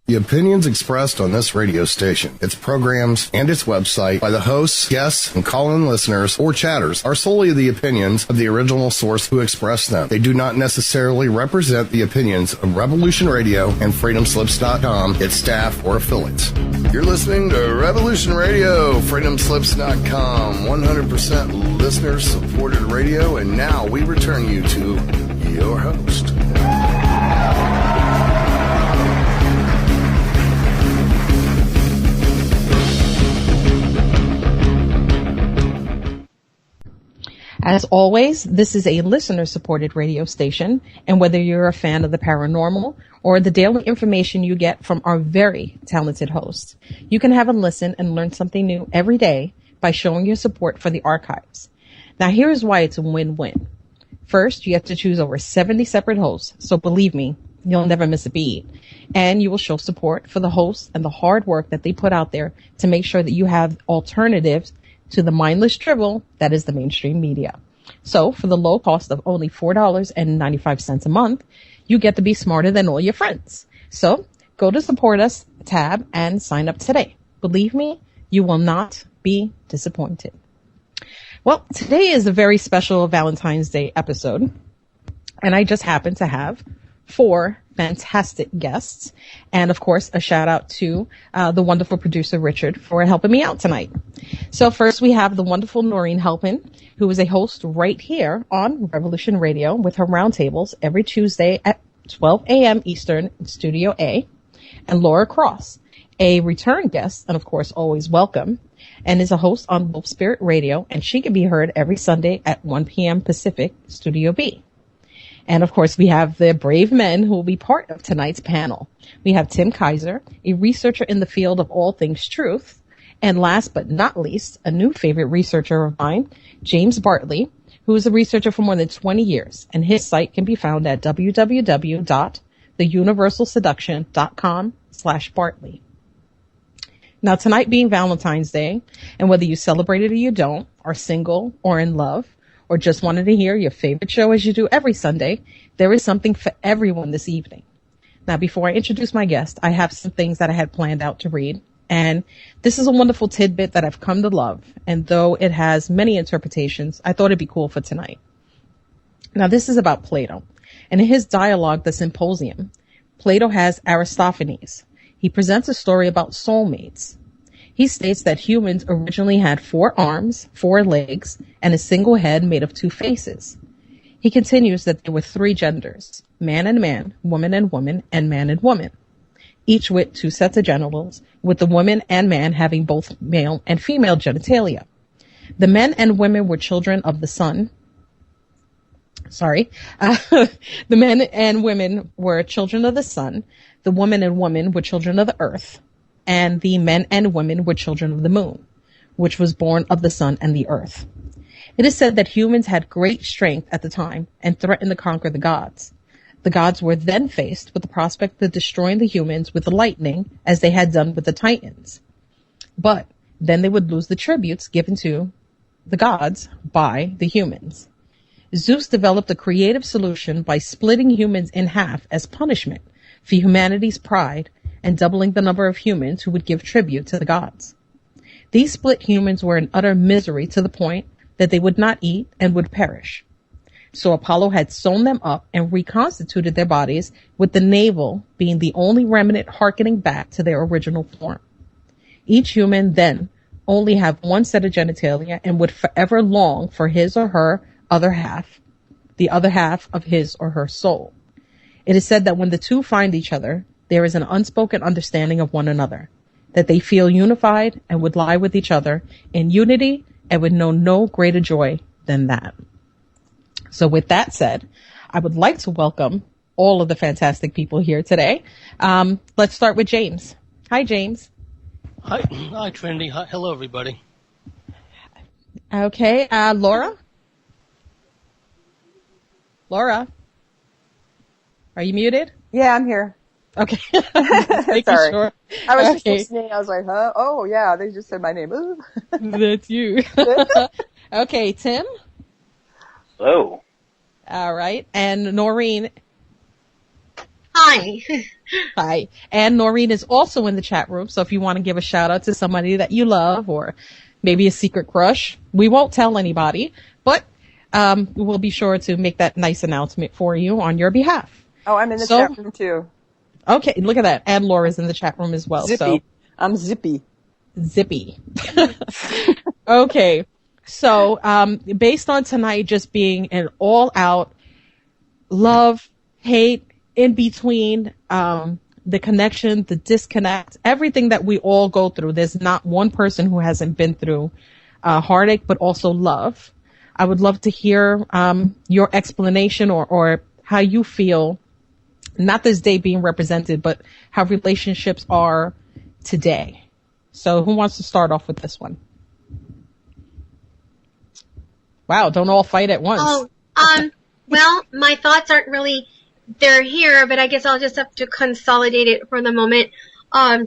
The opinions expressed on this radio station, its programs, and its website by the hosts, guests, and call-in listeners or chatters are solely the opinions of the original source who expressed them. They do not necessarily represent the opinions of Revolution Radio and FreedomSlips.com, its staff, or affiliates. You're listening to Revolution Radio, FreedomSlips.com, 100% listener-supported radio, and now we return you to your host. As always, this is a listener-supported radio station, and whether you're a fan of the paranormal or the daily information you get from our very talented hosts, you can have a listen and learn something new every day by showing your support for the archives. Now, here's why it's a win-win. First, you have to choose over 70 separate hosts, so believe me, you'll never miss a beat. And you will show support for the hosts and the hard work that they put out there to make sure that you have alternatives to the mindless drivel that is the mainstream media. So for the low cost of only $4.95 a month, you get to be smarter than all your friends. So go to Support Us tab and sign up today. Believe me, you will not be disappointed. Well, today is a very special Valentine's Day episode, and I just happen to have 4 fantastic guests, and of course a shout out to the wonderful producer Richard for helping me out tonight. So first we have the wonderful Noreen Helphand, who is a host right here on Revolution Radio with her roundtables every Tuesday at 12 a.m. Eastern in Studio A, and Laura Cross, a return guest and of course always welcome, and is a host on Wolf Spirit Radio, and she can be heard every Sunday at 1 p.m. Pacific, Studio B. And of course, we have the brave men who will be part of tonight's panel. We have Tim Kaiser, a researcher in the field of all things truth. And last but not least, a new favorite researcher of mine, James Bartley, who is a researcher for more than 20 years. And his site can be found at www.theuniversalseduction.com/Bartley. Now, tonight being Valentine's Day, and whether you celebrate it or you don't, are single or in love, or just wanted to hear your favorite show as you do every Sunday, there is something for everyone this evening. Now, before I introduce my guest, I have some things that I had planned out to read. And this is a wonderful tidbit that I've come to love. And though it has many interpretations, I thought it'd be cool for tonight. Now, this is about Plato. And in his dialogue, The Symposium, Plato has Aristophanes. He presents a story about soulmates. He states that humans originally had 4 arms, 4 legs, and a single head made of 2 faces. He continues that there were 3 genders, man and man, woman and woman, and man and woman, each with 2 sets of genitals, with the woman and man having both male and female genitalia. The men and women were children of the sun. The men and women were children of the sun. The woman and woman were children of the earth. And the men and women were children of the moon, which was born of the sun and the earth. It is said that humans had great strength at the time and threatened to conquer the gods. The gods were then faced with the prospect of destroying the humans with the lightning, as they had done with the Titans. But then they would lose the tributes given to the gods by the humans. Zeus developed a creative solution by splitting humans in half as punishment for humanity's pride and doubling the number of humans who would give tribute to the gods. These split humans were in utter misery to the point that they would not eat and would perish. So Apollo had sewn them up and reconstituted their bodies, with the navel being the only remnant hearkening back to their original form. Each human then only have 1 set of genitalia and would forever long for his or her other half, the other half of his or her soul. It is said that when the 2 find each other, there is an unspoken understanding of one another, that they feel unified and would lie with each other in unity and would know no greater joy than that. So with that said, I would like to welcome all of the fantastic people here today. Let's start with James. Hi, James. Hi, Trinity. Hi, hello, everybody. Okay, Laura? Laura? Are you muted? Yeah, I'm here. Okay. Sorry. Sure. I was just listening. I was like, huh? Oh, yeah, they just said my name. Ooh. That's you. Okay, Tim? Hello. All right. And Noreen? Hi. Hi. Hi. And Noreen is also in the chat room. So if you want to give a shout out to somebody that you love or maybe a secret crush, we won't tell anybody, but we'll be sure to make that nice announcement for you on your behalf. Oh, I'm in the chat room too. Okay, look at that. And Laura's in the chat room as well. Zippy. So I'm Zippy. Zippy. Okay. So based on tonight just being an all-out love, hate, in between, the connection, the disconnect, everything that we all go through. There's not one person who hasn't been through heartache, but also love. I would love to hear your explanation or how you feel, not this day being represented, but how relationships are today. So who wants to start off with this one? Wow, don't all fight at once. Oh, well, my thoughts aren't really, they're here, but I guess I'll just have to consolidate it for the moment. I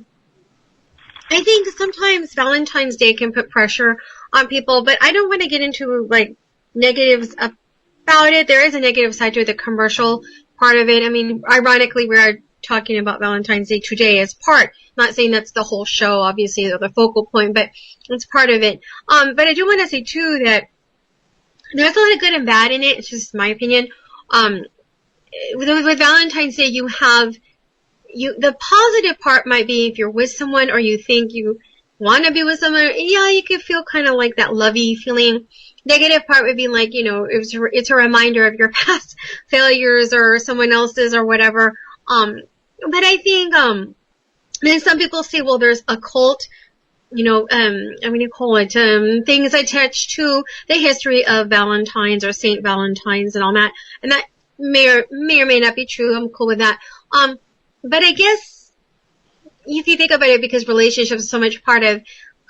think sometimes Valentine's Day can put pressure on people, but I don't want to get into, like, negatives about it. There is a negative side to the commercial part of it. I mean, ironically, we are talking about Valentine's Day today as part. Not saying that's the whole show, obviously, or the focal point, but it's part of it. But I do want to say, too, that there's a lot of good and bad in it. It's just my opinion. With Valentine's Day, you have the positive part might be if you're with someone or you think you want to be with someone. Yeah, you could feel kind of like that lovey feeling. Negative part would be like, you know, it's a reminder of your past failures or someone else's or whatever. But I think then some people say, well, there's occult, you know, I'm going to call it things attached to the history of Valentine's or Saint Valentine's and all that. And that may or may not be true. I'm cool with that. But I guess if you think about it, because relationships are so much part of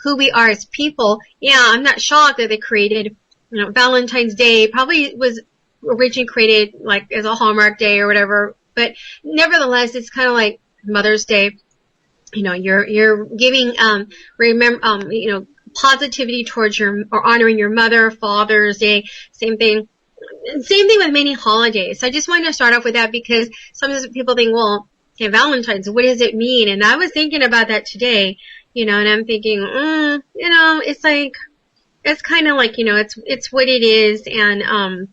who we are as people, yeah, I'm not shocked that they created, you know, Valentine's Day probably was originally created like as a Hallmark day or whatever. But nevertheless, it's kind of like Mother's Day. You know, you're giving, you know, positivity towards or honoring your mother. Father's Day, same thing. Same thing with many holidays. So I just wanted to start off with that because sometimes people think, well, okay, Valentine's, what does it mean? And I was thinking about that today, you know, and I'm thinking, you know, it's like, it's kind of like, you know, it's what it is. And,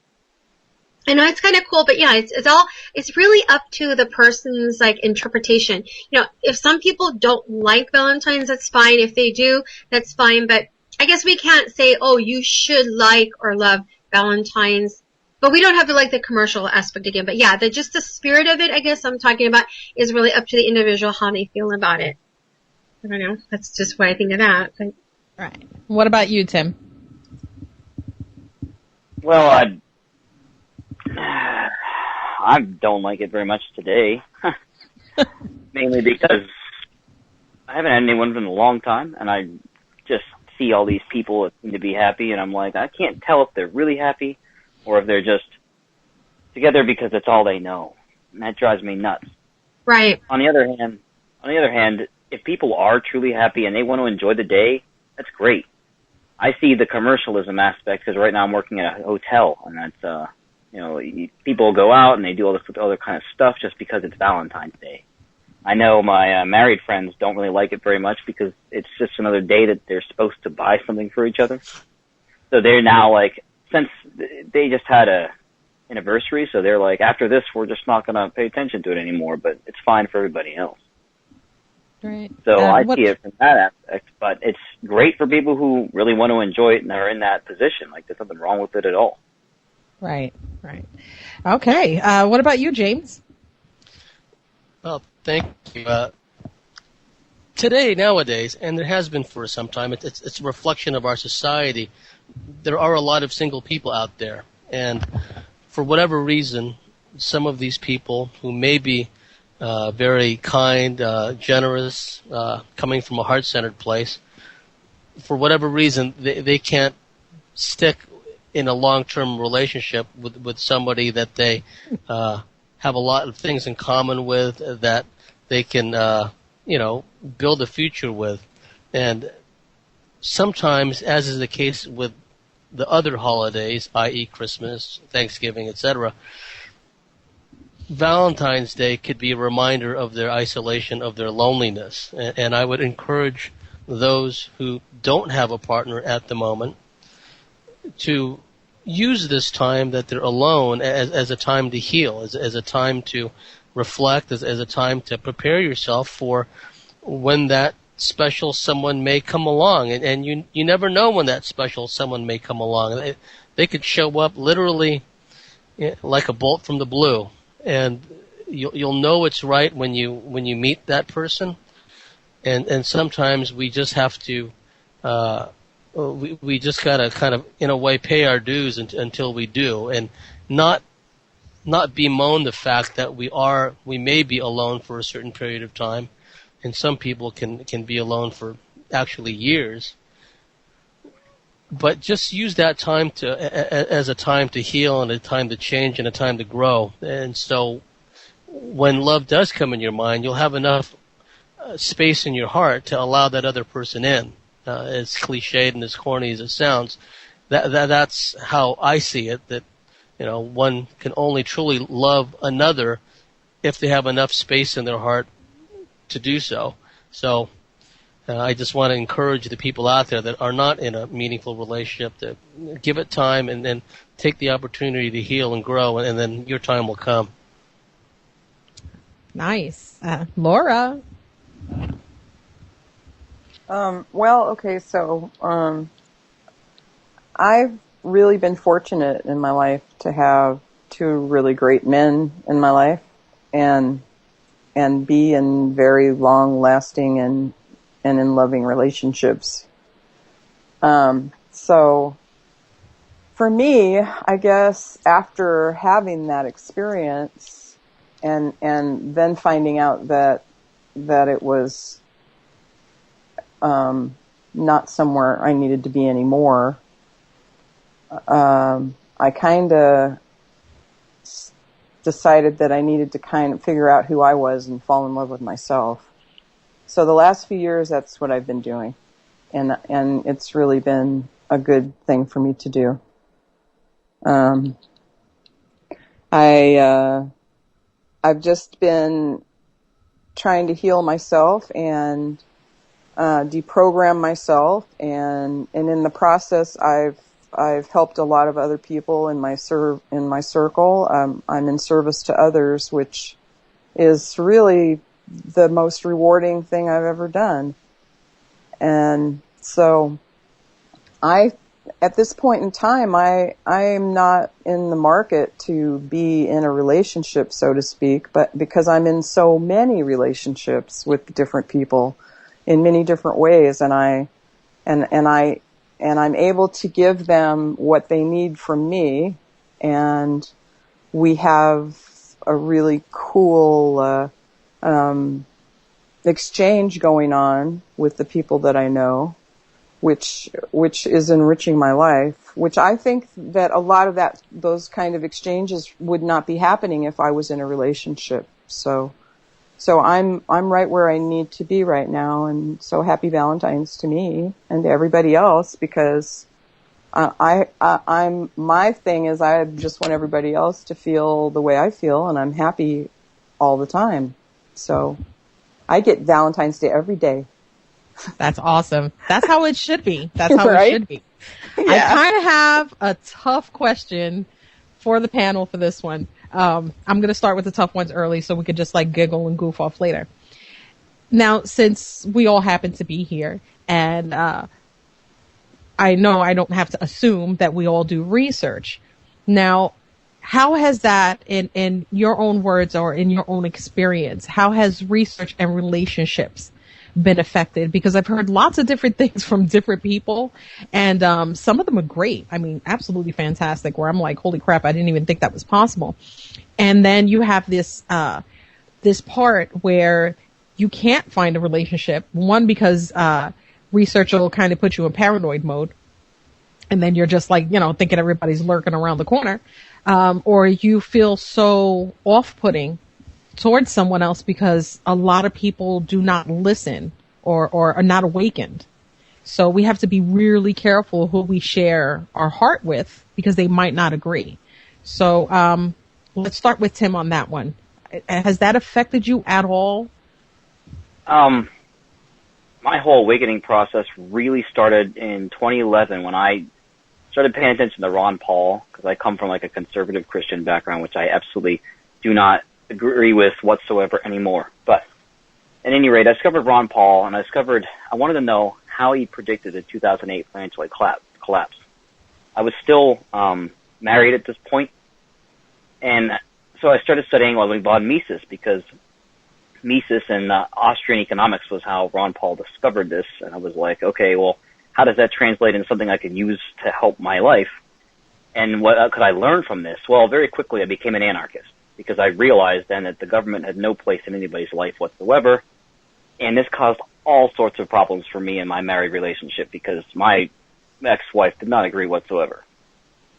I know it's kind of cool, but yeah, it's really up to the person's like interpretation. You know, if some people don't like Valentine's, that's fine. If they do, that's fine. But I guess we can't say, oh, you should like or love Valentine's. But we don't have to like the commercial aspect again. But yeah, just the spirit of it, I guess I'm talking about, is really up to the individual how they feel about it. I don't know. That's just what I think of that. But. Right. What about you, Tim? Well, I don't like it very much today, mainly because I haven't had anyone in a long time, and I just see all these people that seem to be happy, and I'm like, I can't tell if they're really happy or if they're just together because it's all they know, and that drives me nuts. Right. On the other hand, if people are truly happy and they want to enjoy the day, that's great. I see the commercialism aspect because right now I'm working at a hotel, and that's you know, people go out and they do all this other kind of stuff just because it's Valentine's Day. I know my married friends don't really like it very much because it's just another day that they're supposed to buy something for each other. So they're now like, since they just had a anniversary, so they're like, after this, we're just not going to pay attention to it anymore, but it's fine for everybody else. Right. So I see it from that aspect, but it's great for people who really want to enjoy it and are in that position. Like, there's nothing wrong with it at all. Right, right. Okay. What about you, James? Well, thank you. Today, nowadays, and it has been for some time, it's a reflection of our society. There are a lot of single people out there, and for whatever reason, some of these people who may be very kind, generous, coming from a heart-centered place, for whatever reason, they can't stick in a long-term relationship with somebody that they have a lot of things in common with, that they can, build a future with. And sometimes, as is the case with the other holidays, i.e. Christmas, Thanksgiving, etc., Valentine's Day could be a reminder of their isolation, of their loneliness. And I would encourage those who don't have a partner at the moment to use this time that they're alone as a time to heal, as a time to reflect, as a time to prepare yourself for when that special someone may come along. And you never know when that special someone may come along. They could show up literally like a bolt from the blue. And you'll know it's right when you meet that person. And sometimes we just have to we just gotta kind of, in a way, pay our dues until we do, and not bemoan the fact that we may be alone for a certain period of time, and some people can be alone for actually years. But just use that time as a time to heal, and a time to change, and a time to grow. And so when love does come in your mind, you'll have enough space in your heart to allow that other person in. As cliched and as corny as it sounds, that's how I see it, that one can only truly love another if they have enough space in their heart to do so. So I just want to encourage the people out there that are not in a meaningful relationship to give it time and then take the opportunity to heal and grow, and then your time will come. Nice. Laura? Well, okay, so I've really been fortunate in my life to have two really great men in my life, and be in very long-lasting and in loving relationships. So for me, I guess after having that experience and then finding out that it was not somewhere I needed to be anymore, I kind of decided that I needed to kind of figure out who I was and fall in love with myself. So the last few years, that's what I've been doing, and it's really been a good thing for me to do. I've just been trying to heal myself and deprogram myself, and in the process, I've helped a lot of other people in my circle. I'm in service to others, which is really the most rewarding thing I've ever done. And so at this point in time, I am not in the market to be in a relationship, so to speak, but because I'm in so many relationships with different people in many different ways, and I'm able to give them what they need from me, and we have a really cool exchange going on with the people that I know, which is enriching my life, which I think that a lot of those kind of exchanges would not be happening if I was in a relationship. So I'm right where I need to be right now, and so happy Valentine's to me and to everybody else, because I'm my thing is I just want everybody else to feel the way I feel, and I'm happy all the time. So I get Valentine's Day every day. That's awesome. That's how it should be. That's how Right? it should be. Yeah. I kind of have a tough question for the panel for this one. I'm going to start with the tough ones early so we could just giggle and goof off later. Now, since we all happen to be here, and I know I don't have to assume that we all do research. Now, how has that, in your own words or in your own experience, how has research and relationships been affected? Because I've heard lots of different things from different people, and some of them are great. I mean, absolutely fantastic, where I'm like, holy crap, I didn't even think that was possible. And then you have this part where you can't find a relationship. One, because research will kind of put you in paranoid mode, and then you're just thinking everybody's lurking around the corner. Or you feel so off-putting towards someone else because a lot of people do not listen or are not awakened. So we have to be really careful who we share our heart with, because they might not agree. So Let's start with Tim on that one. Has that affected you at all? My whole awakening process really started in 2011 when I started paying attention to Ron Paul, because I come from like a conservative Christian background, which I absolutely do not agree with whatsoever anymore. But at any rate, I discovered Ron Paul, and I wanted to know how he predicted the 2008 financial collapse. I was still married at this point, and so I started studying what we call Mises, because Mises and Austrian economics was how Ron Paul discovered this, and I was like, okay, well, how does that translate into something I could use to help my life? And what could I learn from this? Well, very quickly I became an anarchist, because I realized then that the government had no place in anybody's life whatsoever, and this caused all sorts of problems for me in my married relationship, because my ex-wife did not agree whatsoever.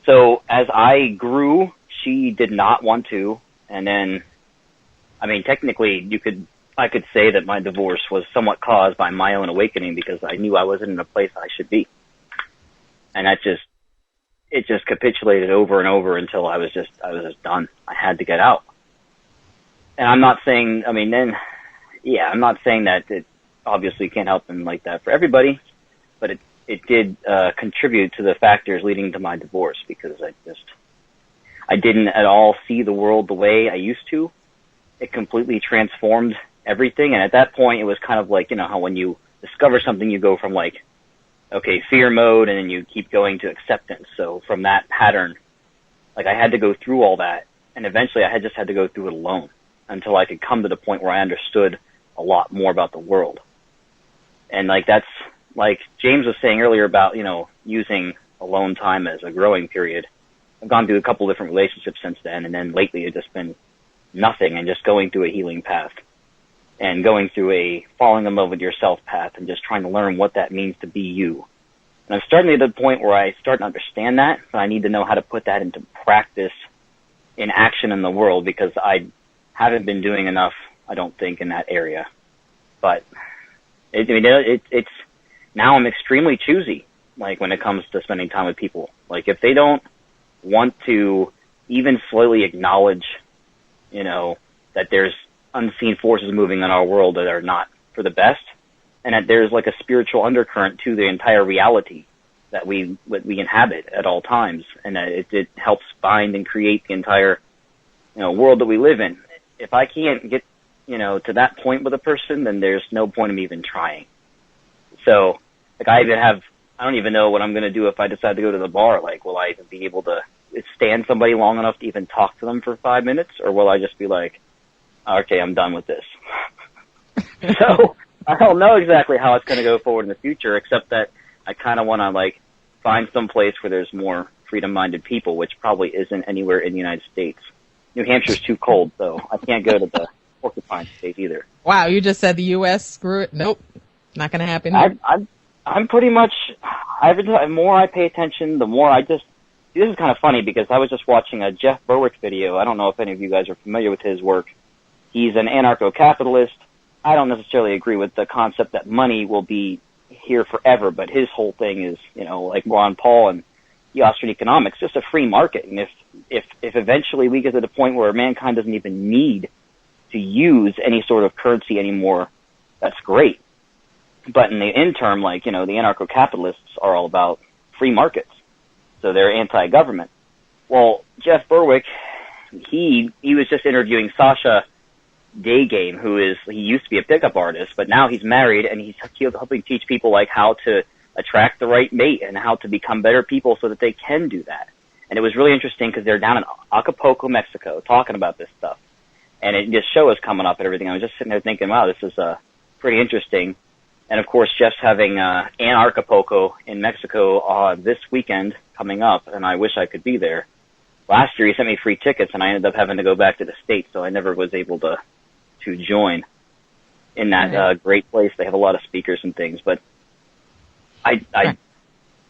So as I grew, she did not want to, and then, I mean, technically I could say that my divorce was somewhat caused by my own awakening, because I knew I wasn't in a place I should be. And it just capitulated over and over until I was just done. I had to get out. And I'm not saying, I'm not saying that it obviously can't happen like that for everybody, but it did contribute to the factors leading to my divorce, because I didn't at all see the world the way I used to. It completely transformed everything, and at that point it was kind of like, how when you discover something you go from like, okay, fear mode, and then you keep going to acceptance. So from that pattern, like I had to go through all that, and eventually I just had to go through it alone until I could come to the point where I understood a lot more about the world. And like that's like James was saying earlier about, using alone time as a growing period. I've gone through a couple different relationships since then, and then lately it's just been nothing, and just going through a healing path and going through a falling in love with yourself path and just trying to learn what that means to be you. And I'm starting to the point where I start to understand that, but I need to know how to put that into practice in action in the world, because I haven't been doing enough, I don't think, in that area. But it's now I'm extremely choosy, like when it comes to spending time with people. Like if they don't want to even slowly acknowledge, that there's unseen forces moving in our world that are not for the best, and that there's like a spiritual undercurrent to the entire reality that we inhabit at all times, and that it helps bind and create the entire, world that we live in. If I can't get, to that point with a person, then there's no point in me even trying. So, like I don't even know what I'm going to do if I decide to go to the bar. Like, will I even be able to stand somebody long enough to even talk to them for 5 minutes, or will I just be like, okay, I'm done with this? So I don't know exactly how it's going to go forward in the future, except that I kind of want to like find some place where there's more freedom-minded people, which probably isn't anywhere in the United States. New Hampshire's too cold, so I can't go to the Porcupine State either. Wow, you just said the U.S. Screw it. Nope, not going to happen. I'm pretty much, the more I pay attention, the more this is kind of funny, because I was just watching a Jeff Berwick video. I don't know if any of you guys are familiar with his work. He's an anarcho-capitalist. I don't necessarily agree with the concept that money will be here forever, but his whole thing is, like Ron Paul and the Austrian economics, just a free market. And if eventually we get to the point where mankind doesn't even need to use any sort of currency anymore, that's great. But in the interim, like, the anarcho-capitalists are all about free markets. So they're anti-government. Well, Jeff Berwick, he was just interviewing Sasha Daygame, he used to be a pickup artist, but now he's married, and he's helping teach people like how to attract the right mate and how to become better people so that they can do that. And it was really interesting because they're down in Acapulco, Mexico, talking about this stuff. And this show is coming up and everything. I was just sitting there thinking, wow, this is pretty interesting. And of course, Jeff's having Anarchapulco in Mexico this weekend coming up, and I wish I could be there. Last year he sent me free tickets, and I ended up having to go back to the States, so I never was able to join in that great place. They have a lot of speakers and things, but I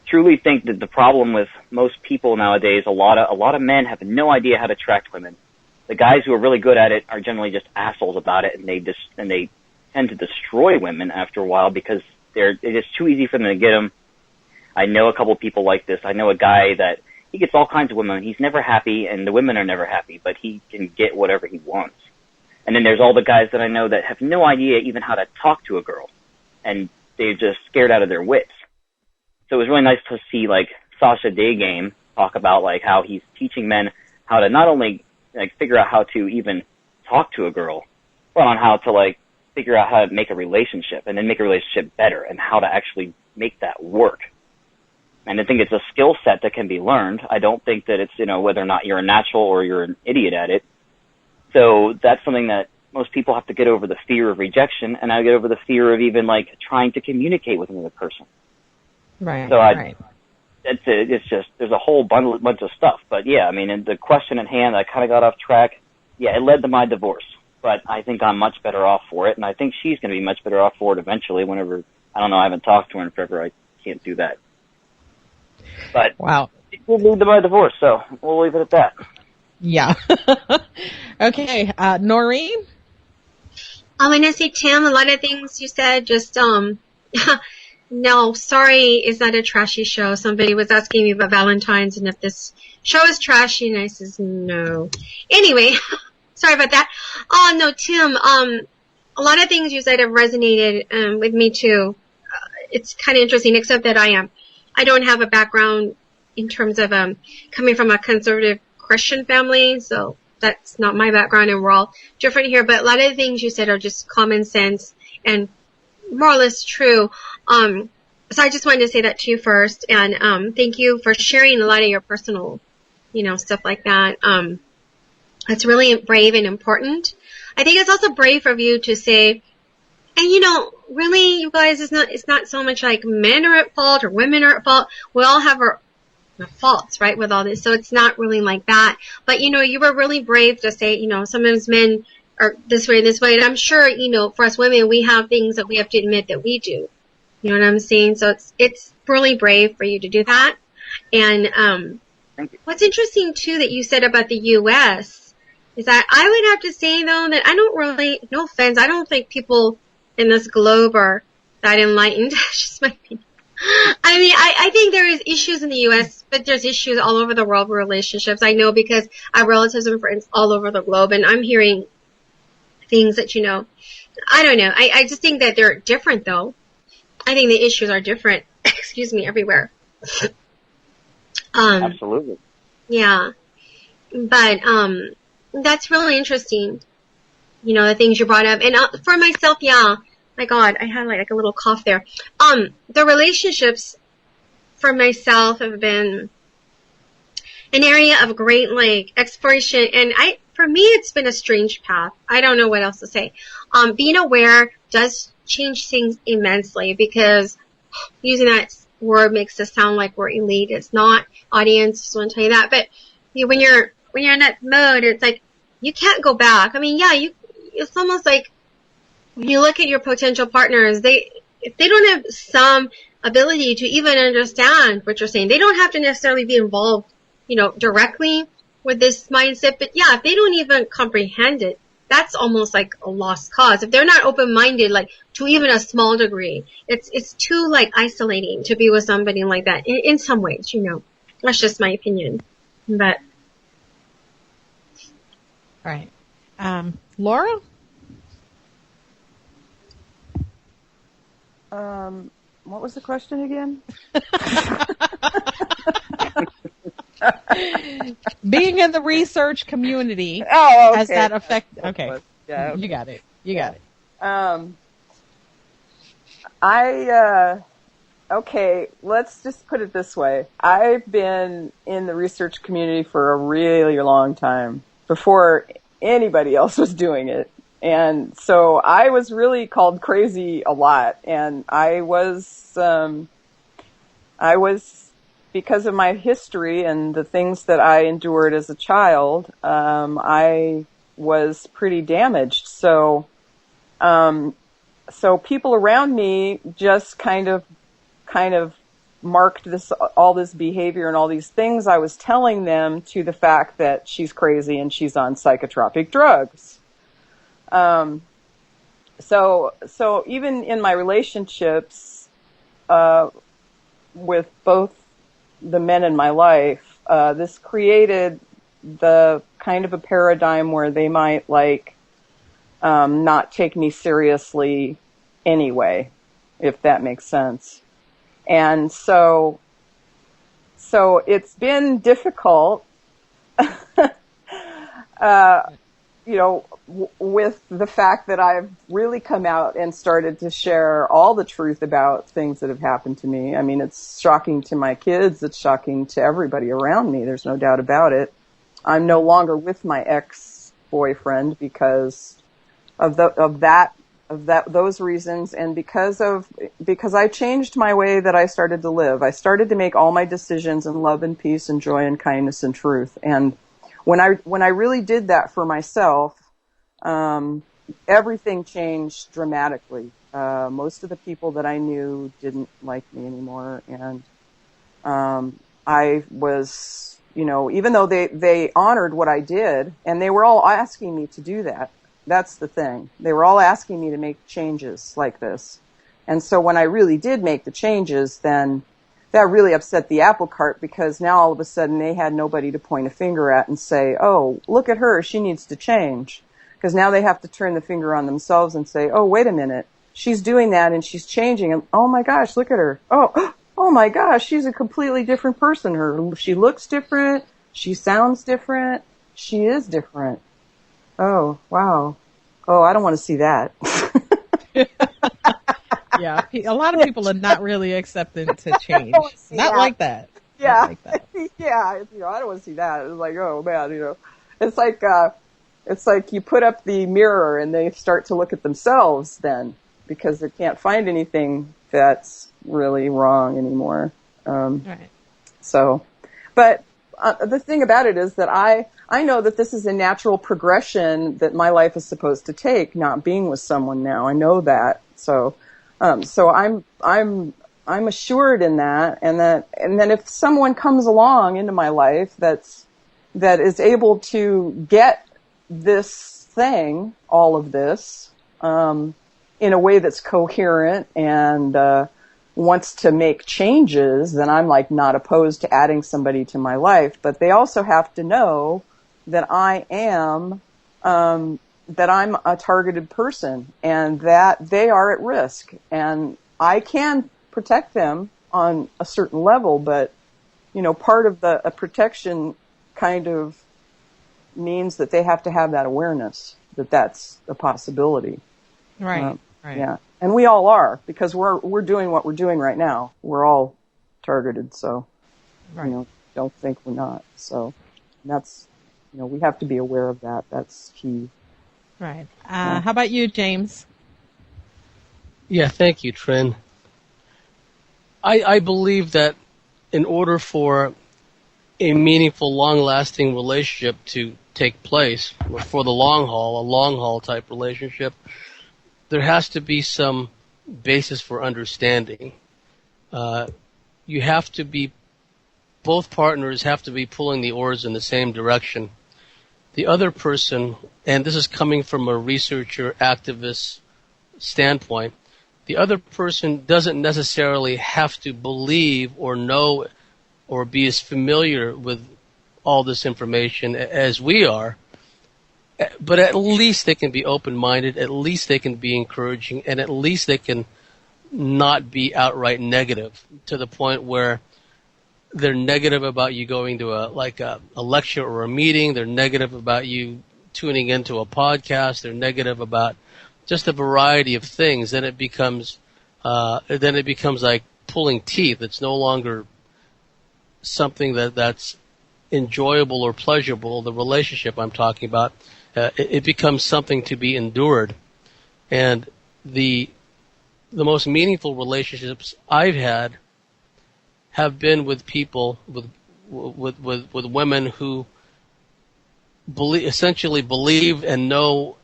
truly think that the problem with most people nowadays, a lot of men have no idea how to attract women. The guys who are really good at it are generally just assholes about it, and they tend to destroy women after a while because it's too easy for them to get them. I know a couple of people like this. I know a guy that he gets all kinds of women. He's never happy, and the women are never happy, but he can get whatever he wants. And then there's all the guys that I know that have no idea even how to talk to a girl, and they're just scared out of their wits. So it was really nice to see, like, Sasha Daygame talk about, like, how he's teaching men how to not only, like, figure out how to even talk to a girl, but on how to, like, figure out how to make a relationship and then make a relationship better and how to actually make that work. And I think it's a skill set that can be learned. I don't think that it's, whether or not you're a natural or you're an idiot at it. So that's something that most people have to get over, the fear of rejection, and I get over the fear of even, like, trying to communicate with another person. Right, so right. It's just, there's a whole bunch of stuff. But, yeah, I mean, in the question at hand, I kind of got off track. Yeah, it led to my divorce. But I think I'm much better off for it, and I think she's going to be much better off for it eventually whenever, I don't know, I haven't talked to her in forever. I can't do that. But wow, it will lead to my divorce, so we'll leave it at that. Yeah. Okay, Noreen? I'm going to say, Tim, a lot of things you said, just, no, sorry, it's not a trashy show. Somebody was asking me about Valentine's and if this show is trashy, and I says, no. Anyway, sorry about that. Oh, no, Tim, a lot of things you said have resonated with me, too. It's kind of interesting, except that I don't have a background in terms of coming from a conservative Christian family, so that's not my background, and we're all different here. But a lot of the things you said are just common sense and more or less true. So I just wanted to say that to you first, and thank you for sharing a lot of your personal, stuff like that. It's really brave and important. I think it's also brave of you to say, and really, you guys, it's not so much like men are at fault or women are at fault. We all have our faults, right, with all this. So it's not really like that. But, you were really brave to say, sometimes men are this way. And I'm sure, for us women, we have things that we have to admit that we do. You know what I'm saying? So it's really brave for you to do that. And what's interesting, too, that you said about the U.S. is that I would have to say, though, that I don't really, no offense, I don't think people in this globe are that enlightened. It's just my opinion. I mean, I think there is issues in the U.S., but there's issues all over the world with relationships. I know because I have relatives and friends all over the globe, and I'm hearing things that, I don't know. I just think that they're different, though. I think the issues are different, everywhere. Absolutely. Yeah. But that's really interesting, the things you brought up. And for myself, yeah. My God, I had like a little cough there. The relationships for myself have been an area of great exploration, and for me it's been a strange path. I don't know what else to say. Being aware does change things immensely, because using that word makes us sound like we're elite. It's not. Audience, just want to tell you that. But when you're in that mode, it's like you can't go back. I mean, yeah, it's almost like when you look at your potential partners, if they don't have some ability to even understand what you're saying, they don't have to necessarily be involved, directly with this mindset. But yeah, if they don't even comprehend it, that's almost like a lost cause. If they're not open-minded, to even a small degree, it's too isolating to be with somebody like that in some ways, That's just my opinion. But. All right. Laura? What was the question again? Being in the research community, okay. has that affected? Okay. Yeah, okay. You got it. You got it. Okay, let's just put it this way. I've been in the research community for a really long time, before anybody else was doing it. And so I was really called crazy a lot, and I was, because of my history and the things that I endured as a child, I was pretty damaged. So people around me just kind of marked all this behavior and all these things I was telling them to the fact that she's crazy and she's on psychotropic drugs. So even in my relationships, with both the men in my life, this created the kind of a paradigm where they might not take me seriously anyway, if that makes sense. And so it's been difficult, with the fact that I've really come out and started to share all the truth about things that have happened to me. I mean, it's shocking to my kids. It's shocking to everybody around me. There's no doubt about it. I'm no longer with my ex-boyfriend because of those reasons, and because I changed my way that I started to live. I started to make all my decisions in love and peace and joy and kindness and truth. And when I really did that for myself, everything changed dramatically. Most of the people that I knew didn't like me anymore, and I was, even though they honored what I did, and they were all asking me to do that. That's the thing. They were all asking me to make changes like this. And so when I really did make the changes, then that really upset the apple cart, because now all of a sudden they had nobody to point a finger at and say, oh, look at her, she needs to change. Because now they have to turn the finger on themselves and say, oh, wait a minute, she's doing that and she's changing. And oh my gosh, look at her. Oh my gosh, she's a completely different person. She looks different. She sounds different. She is different. Oh, wow. Oh, I don't want to see that. Yeah, a lot of people are not really accepting to change. Not like that. Yeah. Not like that. Yeah, I don't want to see that. It's like, oh man, it's like you put up the mirror and they start to look at themselves then, because they can't find anything that's really wrong anymore. Right. So, but the thing about it is that I know that this is a natural progression that my life is supposed to take, not being with someone now. I know that. So I'm assured in that, and then if someone comes along into my life that is able to get this thing, all of this, in a way that's coherent and wants to make changes, then I'm not opposed to adding somebody to my life. But they also have to know that I'm a targeted person and that they are at risk, and I can protect them on a certain level, but part of a protection kind of means that they have to have that awareness that that's a possibility. Right. Right. Yeah. And we all are, because we're doing what we're doing right now. We're all targeted, so Right. Don't think we're not. So that's we have to be aware of that. That's key. Right. How about you, James? Yeah, thank you, Trin. I believe that in order for a meaningful, long-lasting relationship to take place, or for the long haul, a long-haul type relationship, there has to be some basis for understanding. You have to be, both partners have to be pulling the oars in the same direction. The other person, and this is coming from a researcher, activist standpoint, the other person doesn't necessarily have to believe or know or be as familiar with all this information as we are, but at least they can be open-minded, at least they can be encouraging, and at least they can not be outright negative to the point where they're negative about you going to a lecture or a meeting. They're negative about you tuning into a podcast. They're negative about just a variety of things. Then it becomes like pulling teeth. It's no longer something that's enjoyable or pleasurable. The relationship I'm talking about, it becomes something to be endured. And the most meaningful relationships I've had have been with people, with women who essentially believe and know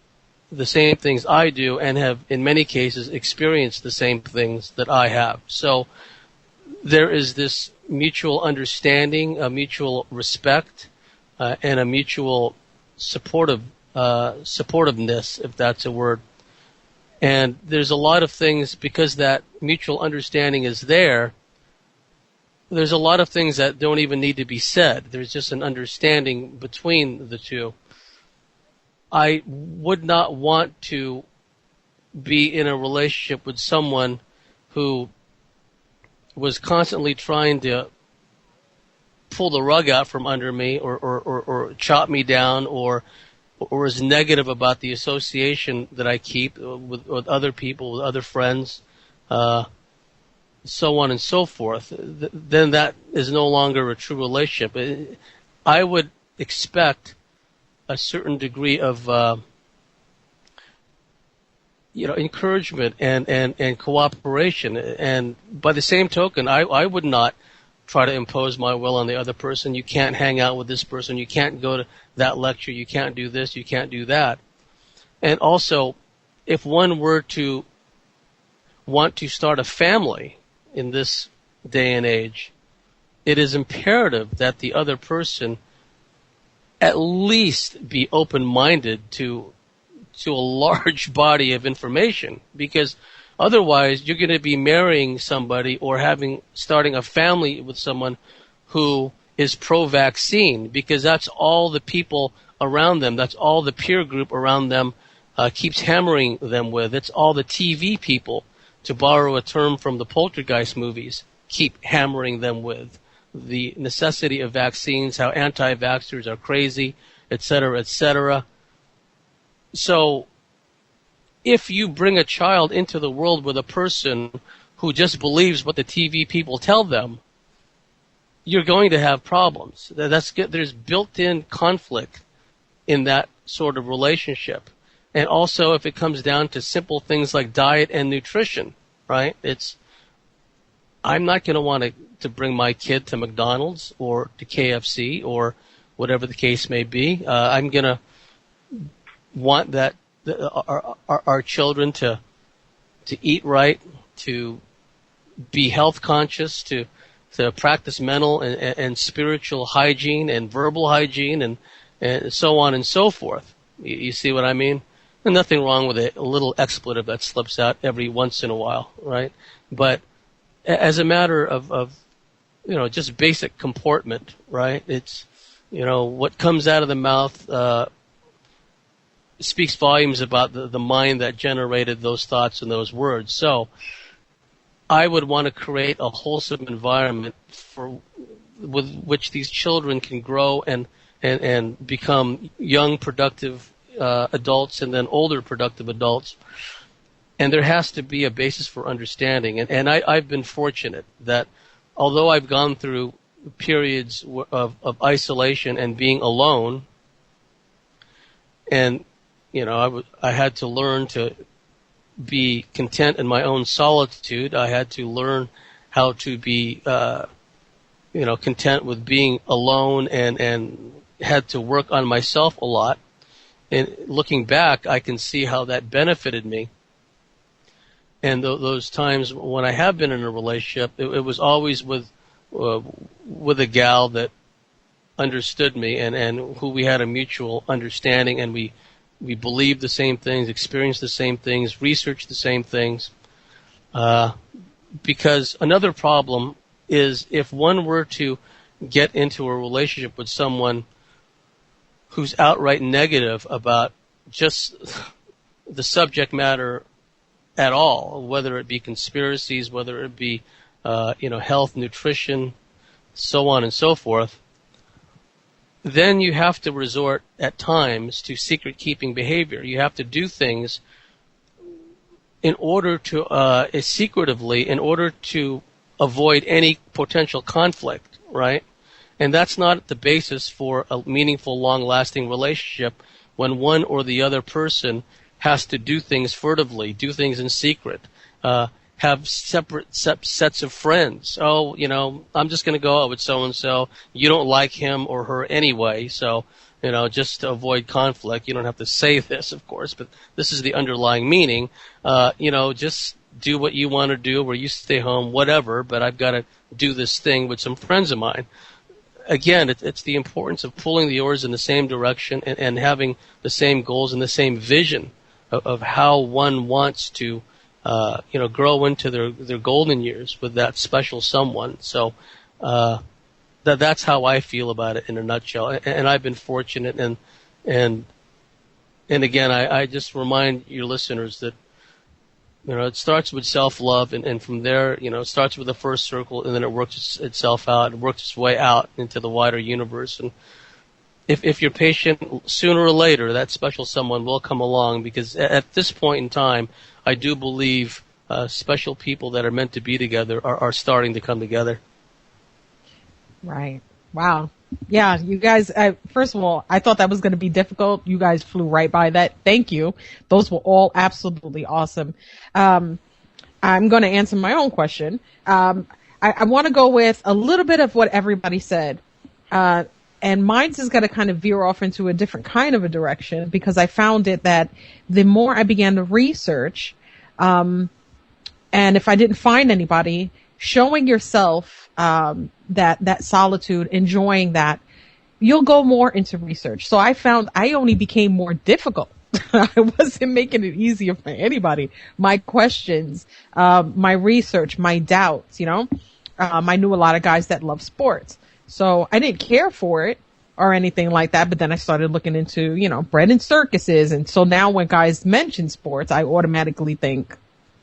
the same things I do, and have in many cases experienced the same things that I have. So there is this mutual understanding, a mutual respect, and a mutual supportiveness, if that's a word. And there's a lot of things, because that mutual understanding is there, there's a lot of things that don't even need to be said. There's just an understanding between the two. I would not want to be in a relationship with someone who was constantly trying to pull the rug out from under me or chop me down or is negative about the association that I keep with other people, with other friends, so on and so forth. Then that is no longer a true relationship. I would expect a certain degree of encouragement and cooperation. And by the same token, I would not try to impose my will on the other person. You can't hang out with this person. You can't go to that lecture. You can't do this. You can't do that. And also, if one were to want to start a family in this day and age, it is imperative that the other person at least be open-minded to a large body of information, because otherwise you're going to be marrying somebody or starting a family with someone who is pro-vaccine, because that's all the people around them, that's all the peer group around them keeps hammering them with. It's all the TV people, to borrow a term from the Poltergeist movies, keep hammering them with. The necessity of vaccines, how anti-vaxxers are crazy, et cetera, et cetera. So if you bring a child into the world with a person who just believes what the TV people tell them, you're going to have problems. There's built-in conflict in that sort of relationship. And also, if it comes down to simple things like diet and nutrition, right? I'm not going to want to bring my kid to McDonald's or to KFC or whatever the case may be. I'm going to want that our children to eat right, to be health conscious, to practice mental and spiritual hygiene and verbal hygiene and so on and so forth. You see what I mean? And nothing wrong with a little expletive that slips out every once in a while, right? But as a matter of just basic comportment, right? It's, what comes out of the mouth speaks volumes about the mind that generated those thoughts and those words. So I would want to create a wholesome environment with which these children can grow and become young, productive adults and then older, productive adults. And there has to be a basis for understanding. And I've been fortunate that although I've gone through periods of isolation and being alone, and I had to learn to be content in my own solitude. I had to learn how to be, content with being alone, and had to work on myself a lot. And looking back, I can see how that benefited me. And those times when I have been in a relationship, it was always with a gal that understood me and who we had a mutual understanding, and we believed the same things, experienced the same things, researched the same things. Because another problem is if one were to get into a relationship with someone who's outright negative about just the subject matter at all, whether it be conspiracies, whether it be health, nutrition, so on and so forth, then you have to resort at times to secret-keeping behavior. You have to do things in order to secretively, in order to avoid any potential conflict, right? And that's not the basis for a meaningful, long-lasting relationship when one or the other person has to do things furtively, do things in secret, have separate sets of friends. Oh, I'm just going to go out with so-and-so. You don't like him or her anyway, so, just to avoid conflict. You don't have to say this, of course, but this is the underlying meaning. Just do what you want to do, or you stay home, whatever, but I've got to do this thing with some friends of mine. Again, it's the importance of pulling the oars in the same direction and having the same goals and the same vision of how one wants to grow into their golden years with that special someone. So That's how I feel about it in a nutshell. And I've been fortunate, and again, I just remind your listeners that, it starts with self-love, and from there, it starts with the first circle, and then it works itself out. It works its way out into the wider universe. And if you're patient, sooner or later, that special someone will come along, because at this point in time, I do believe special people that are meant to be together are starting to come together. Right. Wow. Yeah, you guys, first of all, I thought that was going to be difficult. You guys flew right by that. Thank you. Those were all absolutely awesome. I'm going to answer my own question. I want to go with a little bit of what everybody said. And mine's is going to kind of veer off into a different kind of a direction, because I found it that the more I began to research, and if I didn't find anybody, showing yourself that solitude, enjoying that, you'll go more into research. So I found I only became more difficult. I wasn't making it easier for anybody. My questions, my research, my doubts, I knew a lot of guys that love sports. So I didn't care for it or anything like that. But then I started looking into, bread and circuses. And so now when guys mention sports, I automatically think,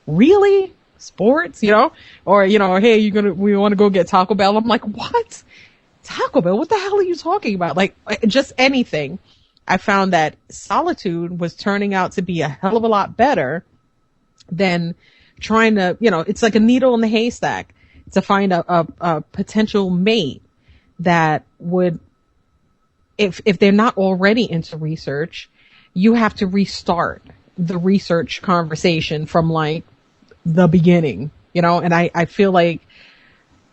really? Sports, or, hey, we want to go get Taco Bell. I'm like, what? Taco Bell? What the hell are you talking about? Like, just anything. I found that solitude was turning out to be a hell of a lot better than trying to, it's like a needle in the haystack to find a potential mate that would, if they're not already into research, you have to restart the research conversation from like the beginning, and I feel like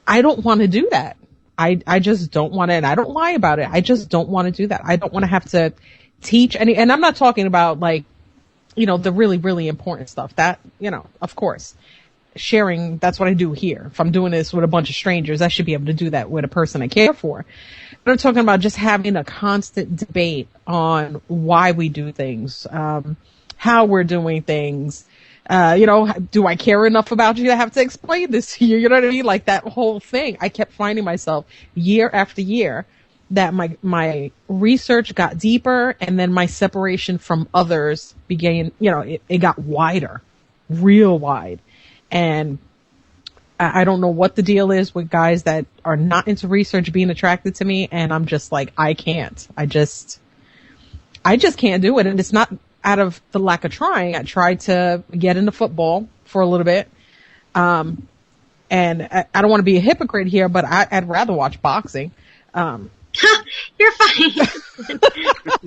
I don't want to do that. I just don't want to, and I don't lie about it. I just don't want to do that. I don't want to have to teach and I'm not talking about like, the really, really important stuff that, of course, sharing, that's what I do here. If I'm doing this with a bunch of strangers, I should be able to do that with a person I care for. But I'm talking about just having a constant debate on why we do things, how we're doing things. Do I care enough about you to have to explain this to you? You know what I mean? Like that whole thing. I kept finding myself year after year that my research got deeper, and then my separation from others began, it got wider, real wide. And I don't know what the deal is with guys that are not into research being attracted to me. And I'm just like, I can't. I just can't do it. And it's not out of the lack of trying. I tried to get into football for a little bit. And I don't want to be a hypocrite here, but I'd rather watch boxing. You're fine.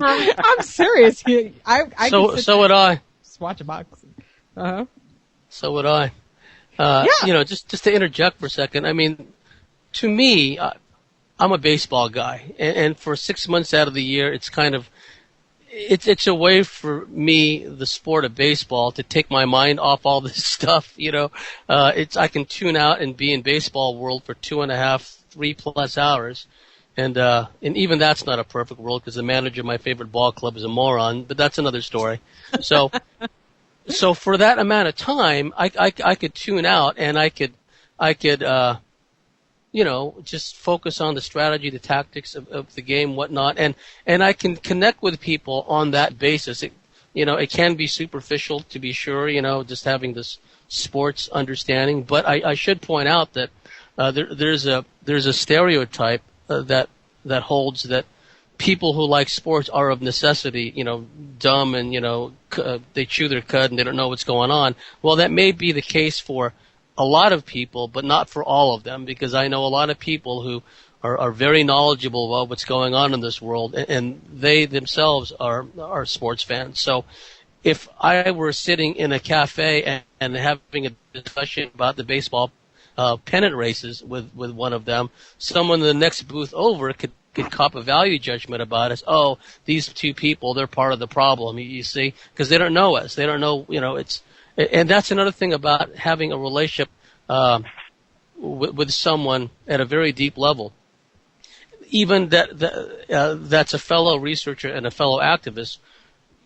I'm serious. So would I. Just watch boxing. Uh-huh. So would I. Yeah. Just to interject for a second. I mean, to me, I'm a baseball guy, and for 6 months out of the year, it's kind of, it's a way for me, the sport of baseball, to take my mind off all this stuff. I can tune out and be in baseball world for 2.5, 3+ hours. And even that's not a perfect world, because the manager of my favorite ball club is a moron, but that's another story. So, so for that amount of time, I could tune out, and I could, just focus on the strategy, the tactics of the game, whatnot, and I can connect with people on that basis. It can be superficial, to be sure, just having this sports understanding, but I should point out that there's a stereotype that holds that people who like sports are of necessity, dumb and, they chew their cud and they don't know what's going on. Well, that may be the case for a lot of people, but not for all of them, because I know a lot of people who are very knowledgeable about what's going on in this world, and they themselves are sports fans. So if I were sitting in a cafe and having a discussion about the baseball pennant races with one of them, someone in the next booth over could cop a value judgment about us. Oh, these two people, they're part of the problem, you see, because they don't know us. They don't know, and that's another thing about having a relationship with someone at a very deep level. Even that's a fellow researcher and a fellow activist.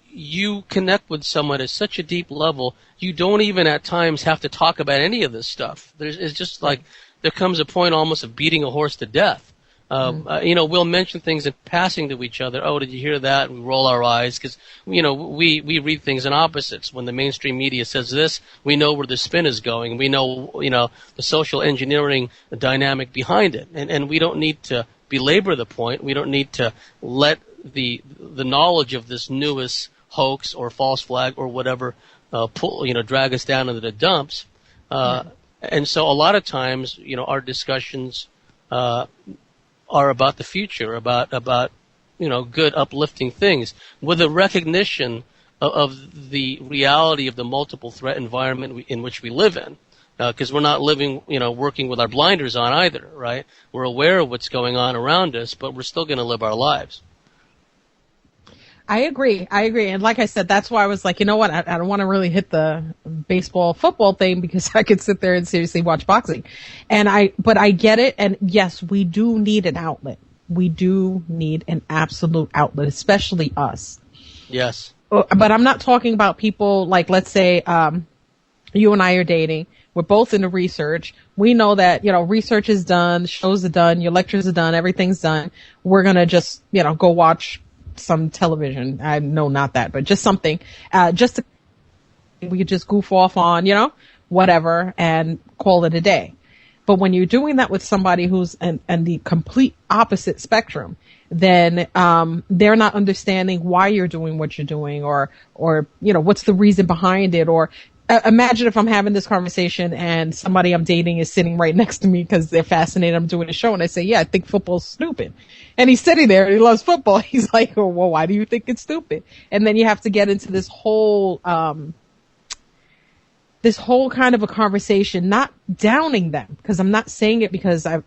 You connect with someone at such a deep level, you don't even at times have to talk about any of this stuff. It's just like there comes a point almost of beating a horse to death. We'll mention things in passing to each other. Oh, did you hear that? And we roll our eyes because, we read things in opposites. When the mainstream media says this, we know where the spin is going. We know, the social engineering dynamic behind it. And we don't need to belabor the point. We don't need to let the knowledge of this newest hoax or false flag or whatever drag us down into the dumps. And so a lot of times, our discussions are about the future, about good, uplifting things, with a recognition of the reality of the multiple threat environment in which we live in. Because we're not living, working with our blinders on either, right? We're aware of what's going on around us, but we're still going to live our lives. I agree. And like I said, that's why I was like, you know what? I don't want to really hit the baseball, football thing because I could sit there and seriously watch boxing. But I get it. And yes, we do need an outlet. We do need an absolute outlet, especially us. Yes. But I'm not talking about people like, let's say, you and I are dating. We're both into research. We know that, research is done, shows are done, your lectures are done, everything's done. We're going to just, go watch some television. I know not that, but just something, we could just goof off on, whatever and call it a day. But when you're doing that with somebody who's in the complete opposite spectrum, then, they're not understanding why you're doing what you're doing or, what's the reason behind it. Or imagine if I'm having this conversation and somebody I'm dating is sitting right next to me because they're fascinated. I'm doing a show and I say, yeah, I think football's stupid. And he's sitting there and he loves football. He's like, oh, well, why do you think it's stupid? And then you have to get into this whole kind of a conversation, not downing them, because I'm not saying it because I'm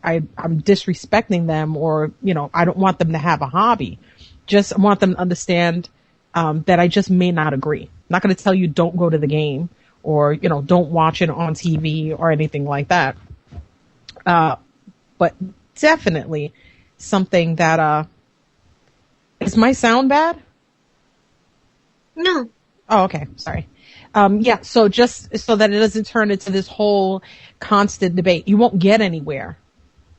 disrespecting them or, I don't want them to have a hobby. Just want them to understand, that I just may not agree. I'm not going to tell you don't go to the game or, don't watch it on TV or anything like that. But definitely something that, is my sound bad? No. Oh, okay. Sorry. So just so that it doesn't turn into this whole constant debate, you won't get anywhere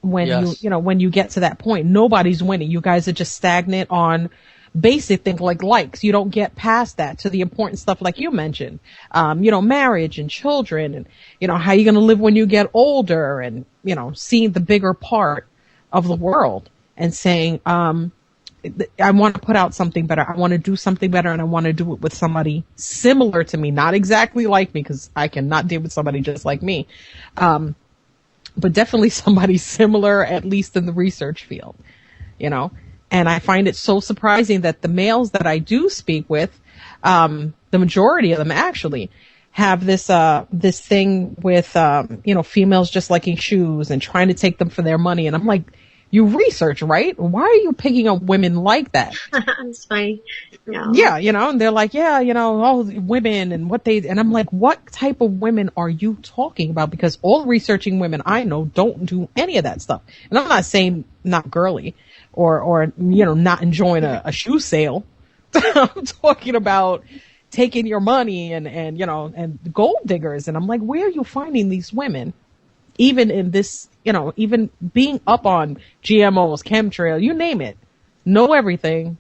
when when you get to that point. Nobody's winning. You guys are just stagnant on basic things like likes. You don't get past that to the important stuff like you mentioned. Marriage and children and, how you're going to live when you get older and, seeing the bigger part of the world and saying, I want to put out something better. I want to do something better and I want to do it with somebody similar to me, not exactly like me because I cannot deal with somebody just like me. But definitely somebody similar, at least in the research field, and I find it so surprising that the males that I do speak with, the majority of them actually have this thing with, females just liking shoes and trying to take them for their money. And I'm like, you research, right? Why are you picking up women like that? It's funny. No. Yeah, and they're like, all women and and I'm like, what type of women are you talking about? Because all researching women I know don't do any of that stuff. And I'm not saying not girly or not enjoying a shoe sale. I'm talking about taking your money and gold diggers. And I'm like, where are you finding these women? Even in this, even being up on GMOs, chemtrail, you name it, know everything,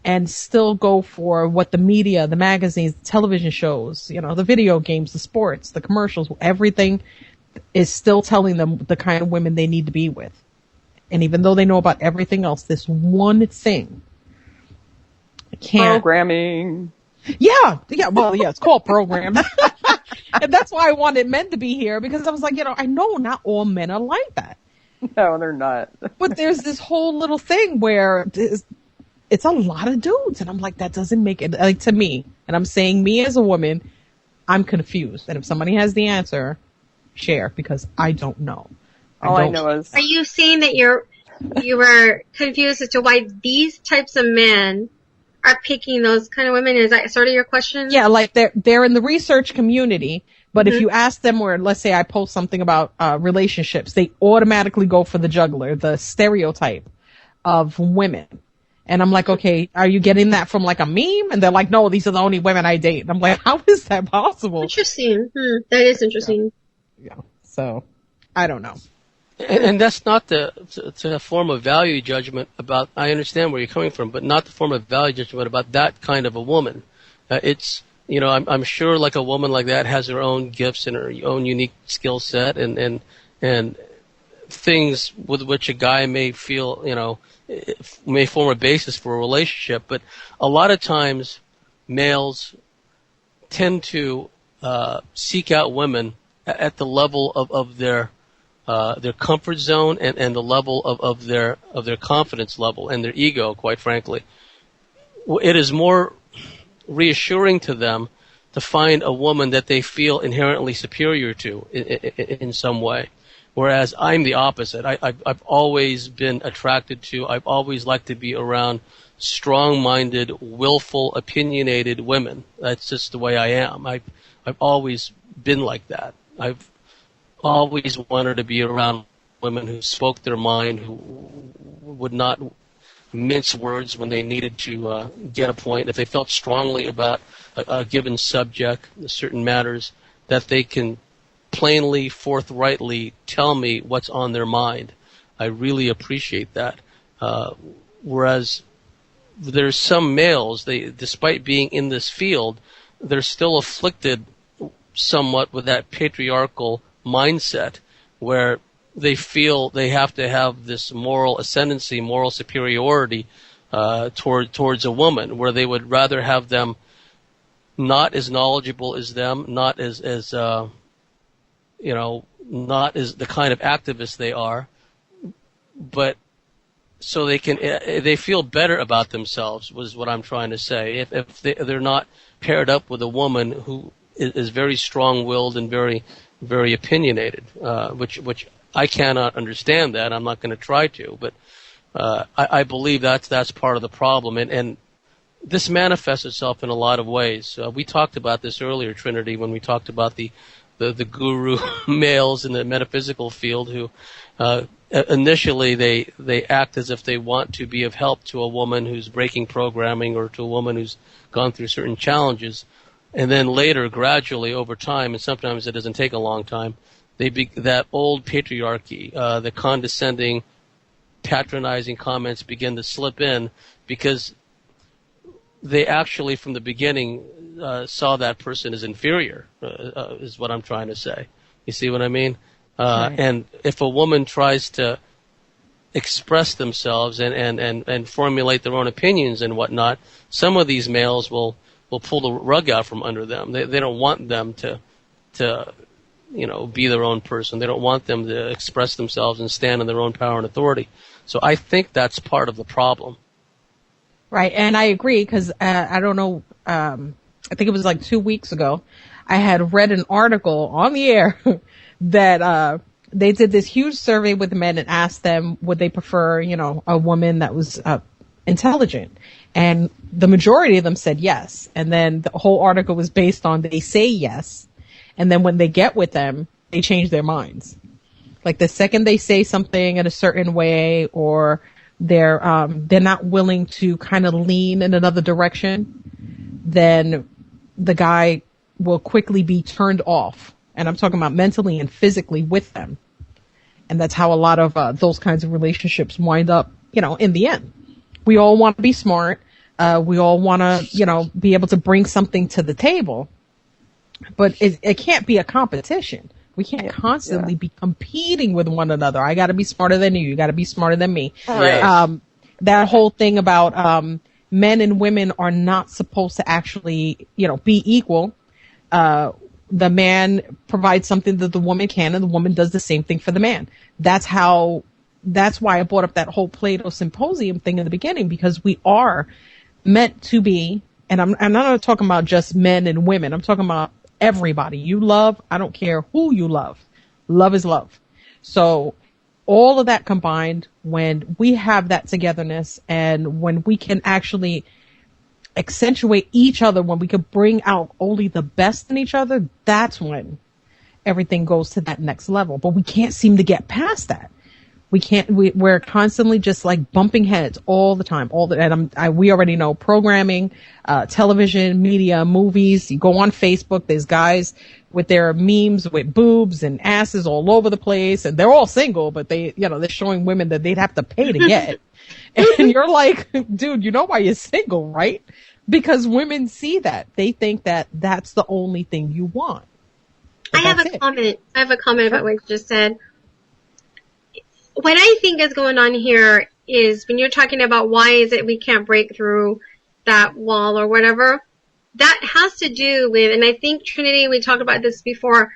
and still go for what the media, the magazines, the television shows, the video games, the sports, the commercials, everything is still telling them the kind of women they need to be with. And even though they know about everything else, this one thing, I can't. Programming. Yeah, it's called program. And that's why I wanted men to be here, because I was like, I know not all men are like that. No, they're not. But there's this whole little thing where it's a lot of dudes. And I'm like, that doesn't make it, like, to me. And I'm saying me as a woman, I'm confused. And if somebody has the answer, share, because I don't know. I know is... Are you saying that you were confused as to why these types of men are picking those kind of women? Is that sort of your question? Yeah, like they're in the research community, but if you ask them, or let's say I post something about relationships, they automatically go for the juggler, the stereotype of women. And I'm like, okay, are you getting that from like a meme? And they're like, no, these are the only women I date. And I'm like, how is that possible? Interesting. That is interesting. Yeah. So I don't know. And that's not it's a form of value judgment about, I understand where you're coming from, but not the form of value judgment about that kind of a woman. It's, I'm sure like a woman like that has her own gifts and her own unique skill set and things with which a guy may feel, may form a basis for a relationship. But a lot of times males tend to seek out women at the level of their comfort zone and the level of their confidence level and their ego, quite frankly. It is more reassuring to them to find a woman that they feel inherently superior to in some way. Whereas I'm the opposite. I've always been attracted to, I've always liked to be around strong-minded, willful, opinionated women. That's just the way I am. I've always been like that. I've always wanted to be around women who spoke their mind, who would not mince words when they needed to get a point. If they felt strongly about a given subject, certain matters, that they can plainly, forthrightly tell me what's on their mind. I really appreciate that. Whereas there's some males, despite being in this field, they're still afflicted somewhat with that patriarchal mindset where they feel they have to have this moral ascendancy, moral superiority towards a woman, where they would rather have them not as knowledgeable as them, not as not as the kind of activists they are, but so they feel better about themselves, was what I'm trying to say. If they're not paired up with a woman who is very strong-willed and very, very opinionated, which I cannot understand that. I'm not going to try to, but I believe that's part of the problem, and this manifests itself in a lot of ways. We talked about this earlier, Trinity, when we talked about the guru males in the metaphysical field who initially they act as if they want to be of help to a woman who's breaking programming or to a woman who's gone through certain challenges. And then later, gradually, over time, and sometimes it doesn't take a long time, that old patriarchy, the condescending, patronizing comments begin to slip in because they actually, from the beginning, saw that person as inferior, is what I'm trying to say. You see what I mean? Right. And if a woman tries to express themselves and formulate their own opinions and whatnot, some of these males will pull the rug out from under them. They don't want them to be their own person. They don't want them to express themselves and stand in their own power and authority. So I think that's part of the problem. Right, and I agree because I don't know. I think it was like 2 weeks ago. I had read an article on the air that they did this huge survey with men and asked them would they prefer, a woman that was intelligent, and the majority of them said yes. And then the whole article was based on they say yes, and then when they get with them, they change their minds. Like the second they say something in a certain way, or they're not willing to kind of lean in another direction, then the guy will quickly be turned off. And I'm talking about mentally and physically with them. And that's how a lot of those kinds of relationships wind up, in the end. We all want to be smart. We all want to, be able to bring something to the table. But it can't be a competition. We can't constantly be competing with one another. I got to be smarter than you. You got to be smarter than me. Right. That whole thing about men and women are not supposed to actually, be equal. The man provides something that the woman can, and the woman does the same thing for the man. That's why I brought up that whole Plato Symposium thing in the beginning, because we are meant to be, and I'm not talking about just men and women. I'm talking about everybody you love. I don't care who you love. Love is love. So all of that combined, when we have that togetherness and when we can actually accentuate each other, when we can bring out only the best in each other, that's when everything goes to that next level. But we can't seem to get past that. we're constantly just like bumping heads all the time, we already know programming, television, media, movies. You go on Facebook, there's guys with their memes with boobs and asses all over the place, and they're all single, but they're showing women that they'd have to pay to get. And you're like, dude, you know why you're single, right? Because women see that. They think that that's the only thing you want. I have a comment about what you just said. What I think is going on here is when you're talking about why is it we can't break through that wall or whatever, that has to do with, and I think Trinity, we talked about this before,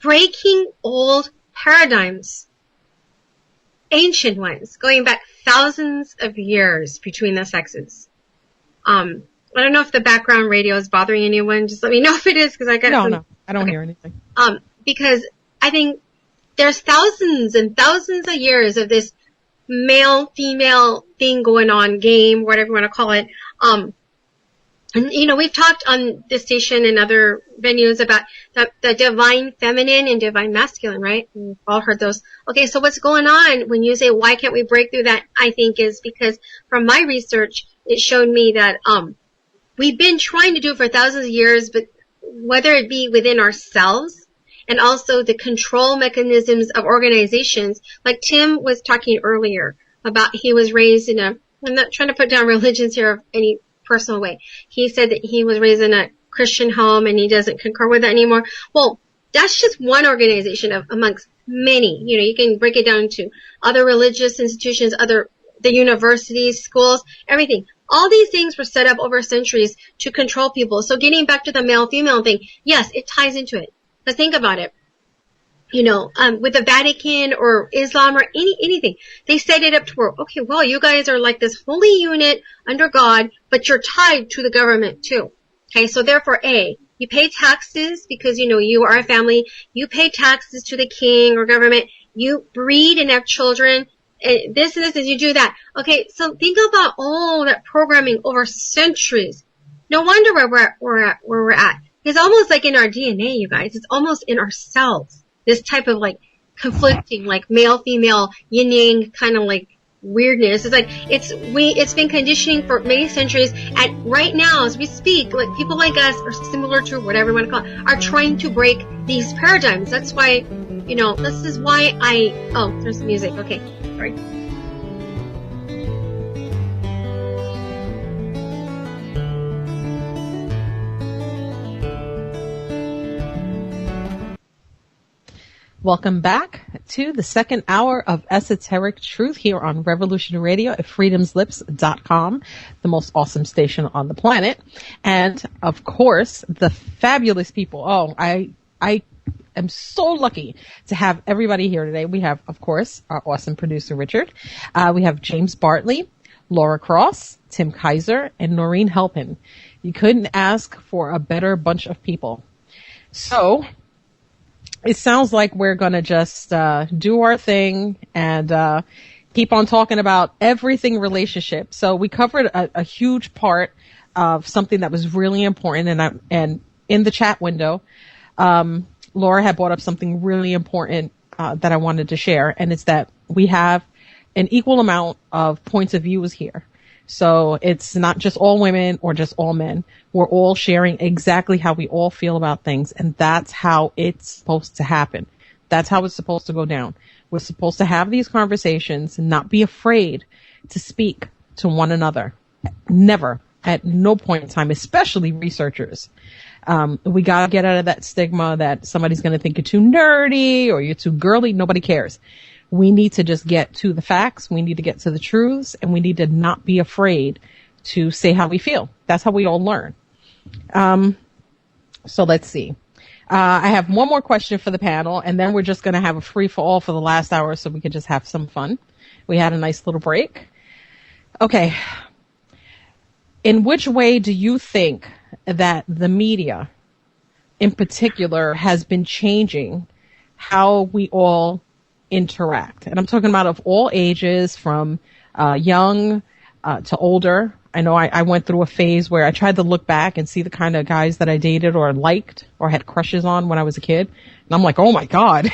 breaking old paradigms, ancient ones, going back thousands of years between the sexes. I don't know if the background radio is bothering anyone. Just let me know if it is, because I got No, I don't hear anything. Because I think there's thousands and thousands of years of this male-female thing going on, game, whatever you want to call it. And, we've talked on this station and other venues about the divine feminine and divine masculine, right? We've all heard those. Okay, so what's going on when you say, why can't we break through that? I think is because from my research, it showed me that we've been trying to do it for thousands of years, but whether it be within ourselves, and also the control mechanisms of organizations. Like Tim was talking earlier about he was raised in I'm not trying to put down religions here of any personal way. He said that he was raised in a Christian home and he doesn't concur with that anymore. Well, that's just one organization amongst many. You can break it down to other religious institutions, the universities, schools, everything. All these things were set up over centuries to control people. So getting back to the male-female thing, yes, it ties into it. But think about it. With the Vatican or Islam or anything, they set it up to where, okay, well, you guys are like this holy unit under God, but you're tied to the government too. Okay, so therefore, you pay taxes because, you are a family. You pay taxes to the king or government. You breed and have children. And this and you do that. Okay, so think about all that programming over centuries. No wonder where we're at. It's almost like in our DNA, you guys. It's almost in ourselves. This type of like conflicting, like male, female, yin yang kind of like weirdness. It's like it's been conditioning for many centuries, and right now as we speak, like people like us are similar to whatever you want to call it, are trying to break these paradigms. That's why, this is why there's music. Okay, sorry. Welcome back to the second hour of Esoteric Truth here on Revolutionary Radio at freedomslips.com, the most awesome station on the planet. And of course, the fabulous people. Oh, I am so lucky to have everybody here today. We have, of course, our awesome producer, Richard. We have James Bartley, Laura Cross, Tim Kaiser, and Noreen Helphand. You couldn't ask for a better bunch of people. So, it sounds like we're going to just do our thing and keep on talking about everything relationship. So we covered a huge part of something that was really important. And in the chat window, Laura had brought up something really important that I wanted to share. And it's that we have an equal amount of points of views here. So it's not just all women or just all men. We're all sharing exactly how we all feel about things. And that's how it's supposed to happen. That's how it's supposed to go down. We're supposed to have these conversations and not be afraid to speak to one another. Never, at no point in time, especially researchers. We gotta get out of that stigma that somebody's gonna think you're too nerdy or you're too girly. Nobody cares. We need to just get to the facts. We need to get to the truths, and we need to not be afraid to say how we feel. That's how we all learn. So let's see. I have one more question for the panel, and then we're just going to have a free for all for the last hour so we can just have some fun. We had a nice little break. Okay. In which way do you think that the media in particular has been changing how we all interact? And I'm talking about of all ages, from young to older. I know I went through a phase where I tried to look back and see the kind of guys that I dated or liked or had crushes on when I was a kid. And I'm like, oh my God,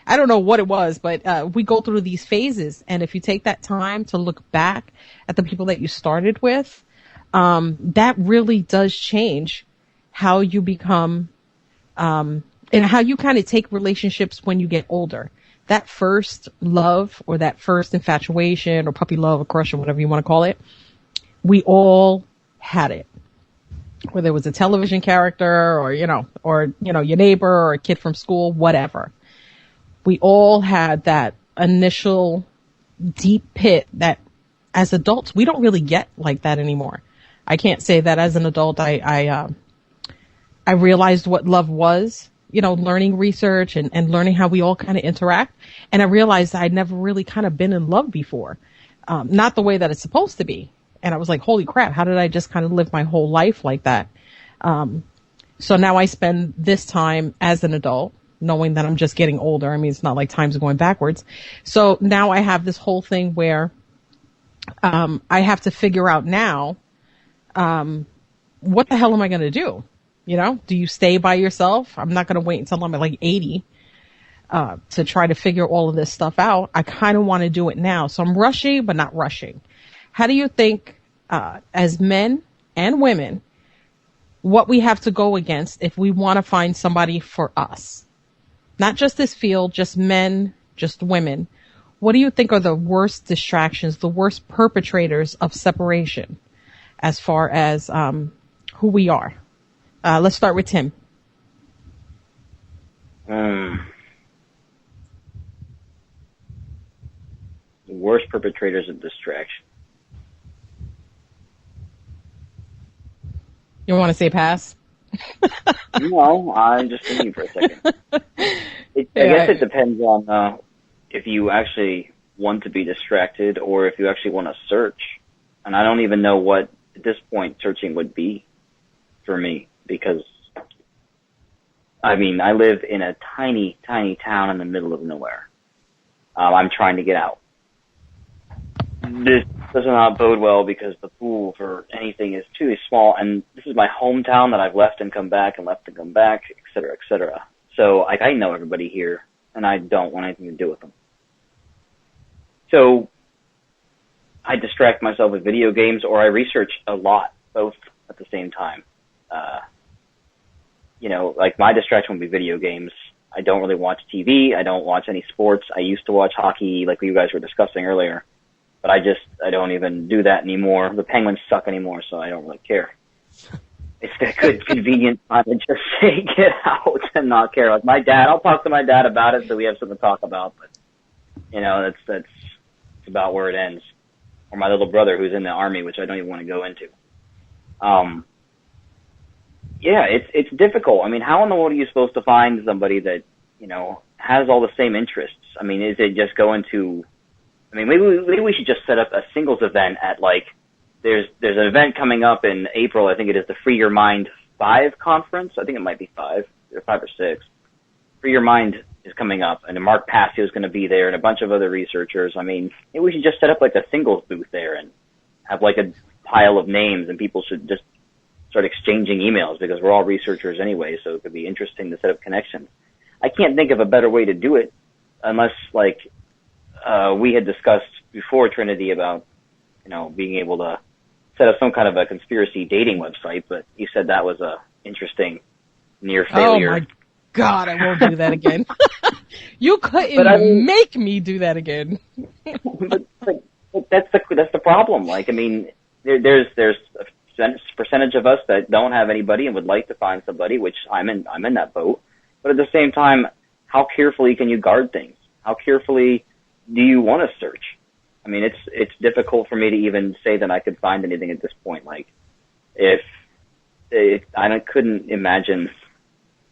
I don't know what it was, but we go through these phases. And if you take that time to look back at the people that you started with, that really does change how you become, and how you kind of take relationships when you get older. That first love or that first infatuation or puppy love or crush or whatever you want to call it, we all had it. Whether it was a television character or your neighbor or a kid from school, whatever. We all had that initial deep pit that as adults, we don't really get like that anymore. I can't say that as an adult, I realized what love was, learning research and learning how we all kind of interact. And I realized I'd never really kind of been in love before. Not the way that it's supposed to be. And I was like, holy crap, how did I just kind of live my whole life like that? So now I spend this time as an adult, knowing that I'm just getting older. I mean, it's not like time's going backwards. So now I have this whole thing where I have to figure out now, what the hell am I going to do? Do you stay by yourself? I'm not going to wait until I'm like 80 to try to figure all of this stuff out. I kind of want to do it now. So I'm rushing, but not rushing. How do you think, as men and women, what we have to go against if we want to find somebody for us? Not just this field, just men, just women. What do you think are the worst distractions, the worst perpetrators of separation as far as who we are? Let's start with Tim. The worst perpetrators of distraction. You want to say pass? No, I'm just thinking for a second. I guess it depends on if you actually want to be distracted or if you actually want to search. And I don't even know what, at this point, searching would be for me. Because, I mean, I live in a tiny, tiny town in the middle of nowhere. I'm trying to get out. This does not bode well because the pool for anything is too small, and this is my hometown that I've left and come back, et cetera, et cetera. So, I know everybody here, and I don't want anything to do with them. So, I distract myself with video games, or I research a lot, both at the same time. Like my distraction would be video games. I don't really watch TV. I don't watch any sports. I used to watch hockey like you guys were discussing earlier. But I don't even do that anymore. The Penguins suck anymore, so I don't really care. It's a good, convenient time to just say get out and not care. Like my dad, I'll talk to my dad about it so we have something to talk about. But, that's about where it ends. Or my little brother who's in the Army, which I don't even want to go into. Yeah, it's difficult. I mean, how in the world are you supposed to find somebody that, has all the same interests? I mean, is it just going to, maybe we should just set up a singles event at there's an event coming up in April. I think it is the Free Your Mind 5 conference. I think it might be 5 or 6. Free Your Mind is coming up, and Mark Passio is going to be there and a bunch of other researchers. I mean, maybe we should just set up a singles booth there and have a pile of names, and people should just start exchanging emails because we're all researchers anyway, so it could be interesting to set up connections. I can't think of a better way to do it unless, we had discussed before Trinity about, being able to set up some kind of a conspiracy dating website, but you said that was a interesting near failure. Oh my God, I won't do that again. You couldn't make me do that again. but that's the problem. There's a percentage of us that don't have anybody and would like to find somebody, which I'm in that boat. But at the same time, how carefully can you guard things? How carefully do you want to search? I mean, it's difficult for me to even say that I could find anything at this point. I couldn't imagine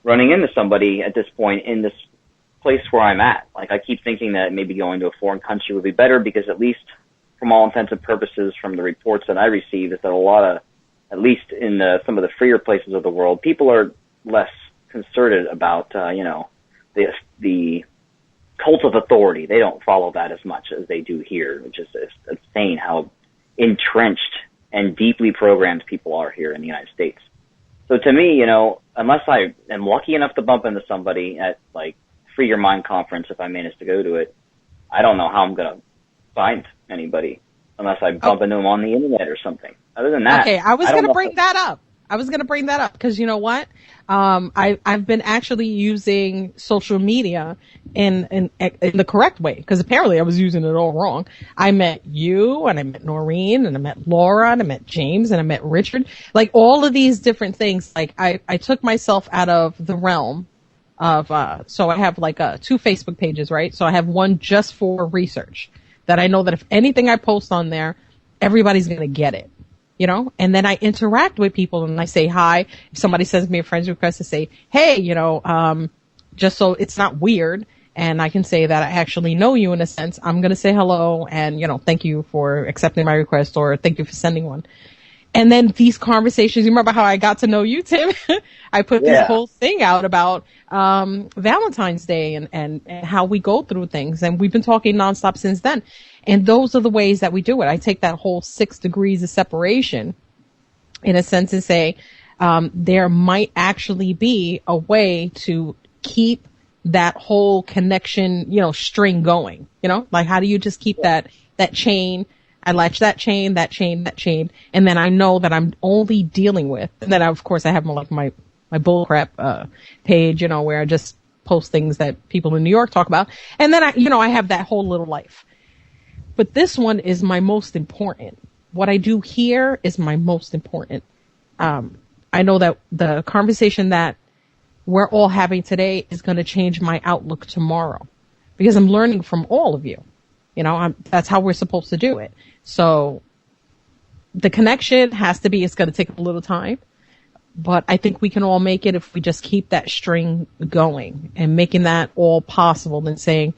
running into somebody at this point in this place where I'm at. I keep thinking that maybe going to a foreign country would be better because at least from all intents and purposes from the reports that I receive is that a lot of, at least in some of the freer places of the world, people are less concerted about, the cult of authority. They don't follow that as much as they do here, which is insane how entrenched and deeply programmed people are here in the United States. So to me, unless I am lucky enough to bump into somebody at Free Your Mind conference, if I manage to go to it, I don't know how I'm going to find anybody unless I bump into them on the internet or something. Other than that, okay, I was going to bring that up. Because you know what? I've been actually using social media in the correct way, because apparently I was using it all wrong. I met you, and I met Noreen, and I met Laura, and I met James, and I met Richard. Like all of these different things. Like I took myself out of the realm of, so I have like 2 Facebook pages, right? So I have one just for research that I know that if anything I post on there, everybody's going to get it. You know, and then I interact with people and I say hi. If somebody sends me a friend's request to say, hey, you know, just so it's not weird and I can say that I actually know you in a sense, I'm going to say hello and, you know, thank you for accepting my request or thank you for sending one. And then these conversations, you remember how I got to know you, Tim? I put this whole thing out about Valentine's Day and how we go through things. And we've been talking nonstop since then. And those are the ways that we do it. I take that whole 6 degrees of separation in a sense and say there might actually be a way to keep that whole connection, you know, string going. You know, like how do you just keep that chain? I latch that chain, and then I know that I'm only dealing with, and then of course I have my bullcrap page, you know, where I just post things that people in New York talk about, and then I have that whole little life. But this one is my most important. What I do here is my most important. I know that the conversation that we're all having today is going to change my outlook tomorrow, because I'm learning from all of you. You know, that's how we're supposed to do it. So the connection has to be, it's going to take a little time, but I think we can all make it if we just keep that string going and making that all possible and saying,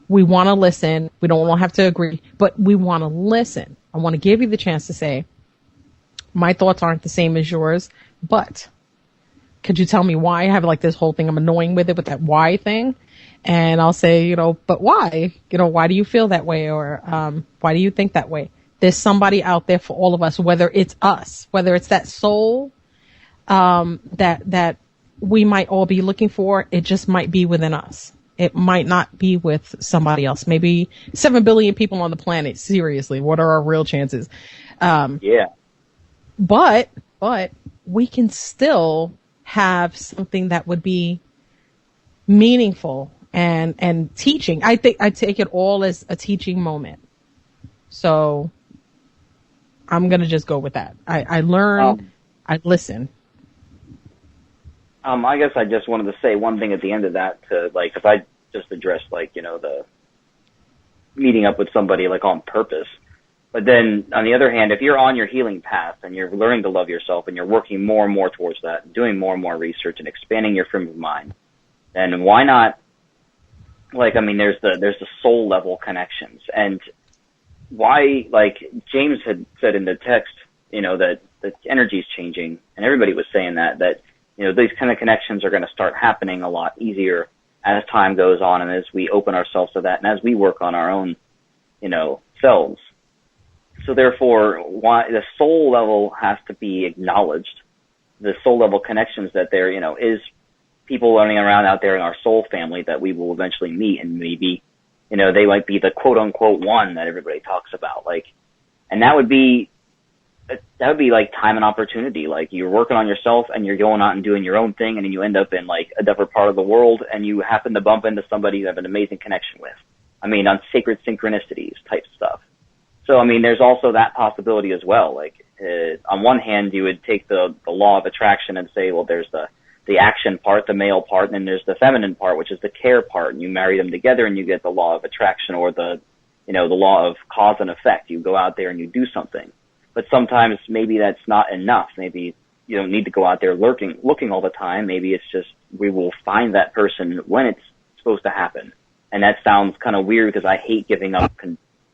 we want to listen. We don't want to have to agree, but we want to listen. I want to give you the chance to say, my thoughts aren't the same as yours, but could you tell me why? I have like this whole thing. I'm annoying with it, with that why thing. And I'll say, you know, but why? You know, why do you feel that way? Or why do you think that way? There's somebody out there for all of us, whether it's us, whether it's that soul that we might all be looking for. It just might be within us. It might not be with somebody else. Maybe 7 billion people on the planet. Seriously, what are our real chances? But we can still have something that would be meaningful and teaching. I think I take it all as a teaching moment. So I'm going to just go with that. I learn, I listen. I guess I just wanted to say one thing at the end of that to, like, if I just addressed, like, you know, the meeting up with somebody, like, on purpose. But then, on the other hand, if you're on your healing path and you're learning to love yourself and you're working more and more towards that, doing more and more research and expanding your frame of mind, then why not, like, I mean, there's the soul level connections. And why, like, James had said in the text, you know, that the energy's changing, and everybody was saying that, you know, these kind of connections are going to start happening a lot easier as time goes on and as we open ourselves to that and as we work on our own, you know, selves. So therefore, why the soul level has to be acknowledged. The soul level connections that there, you know, is people running around out there in our soul family that we will eventually meet, and maybe, you know, they might be the quote unquote one that everybody talks about. Like, and that would be like time and opportunity. Like, you're working on yourself and you're going out and doing your own thing, and then you end up in like a different part of the world and you happen to bump into somebody you have an amazing connection with. I mean, on sacred synchronicities type stuff. So, I mean, there's also that possibility as well. Like, on one hand, you would take the law of attraction and say, well, there's the action part, the male part, and then there's the feminine part, which is the care part, and you marry them together and you get the law of attraction, or the law of cause and effect. You go out there and you do something. But sometimes maybe that's not enough. Maybe you don't need to go out there looking all the time. Maybe it's just we will find that person when it's supposed to happen. And that sounds kind of weird because I hate giving up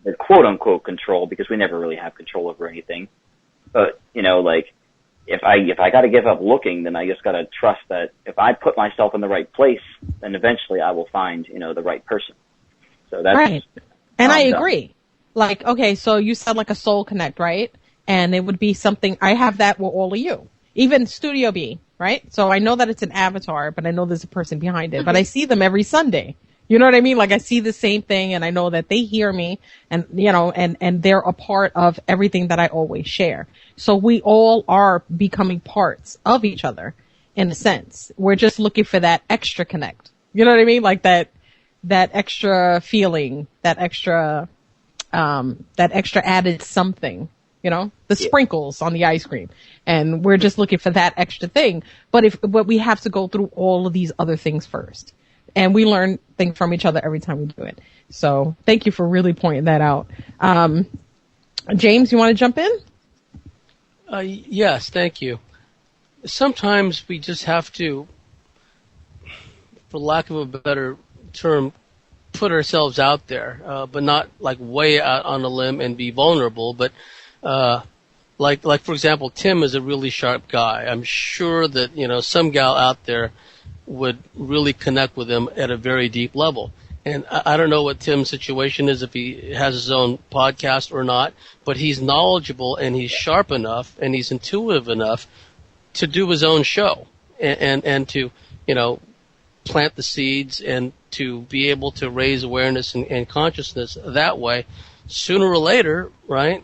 the quote-unquote control, because we never really have control over anything. But, you know, like, if I got to give up looking, then I just got to trust that if I put myself in the right place, then eventually I will find, you know, the right person. So that's right. And I agree. Like, okay, so you said like a soul connect, right? And it would be something, I have that with all of you. Even Studio B, right? So I know that it's an avatar, but I know there's a person behind it, but I see them every Sunday. You know what I mean? Like I see the same thing and I know that they hear me and, you know, and they're a part of everything that I always share. So we all are becoming parts of each other in a sense. We're just looking for that extra connect. You know what I mean? Like that extra feeling, that extra added something, you know, the sprinkles on the ice cream. And we're just looking for that extra thing. But we have to go through all of these other things first. And we learn things from each other every time we do it. So thank you for really pointing that out. James, you want to jump in? Yes, thank you. Sometimes we just have to, for lack of a better term, put ourselves out there, but not like way out on a limb and be vulnerable. But like for example, Tim is a really sharp guy. I'm sure that, you know, some gal out there would really connect with him at a very deep level. And I don't know what Tim's situation is, if he has his own podcast or not, but he's knowledgeable and he's sharp enough and he's intuitive enough to do his own show and to, you know, plant the seeds and to be able to raise awareness and consciousness that way. Sooner or later, right,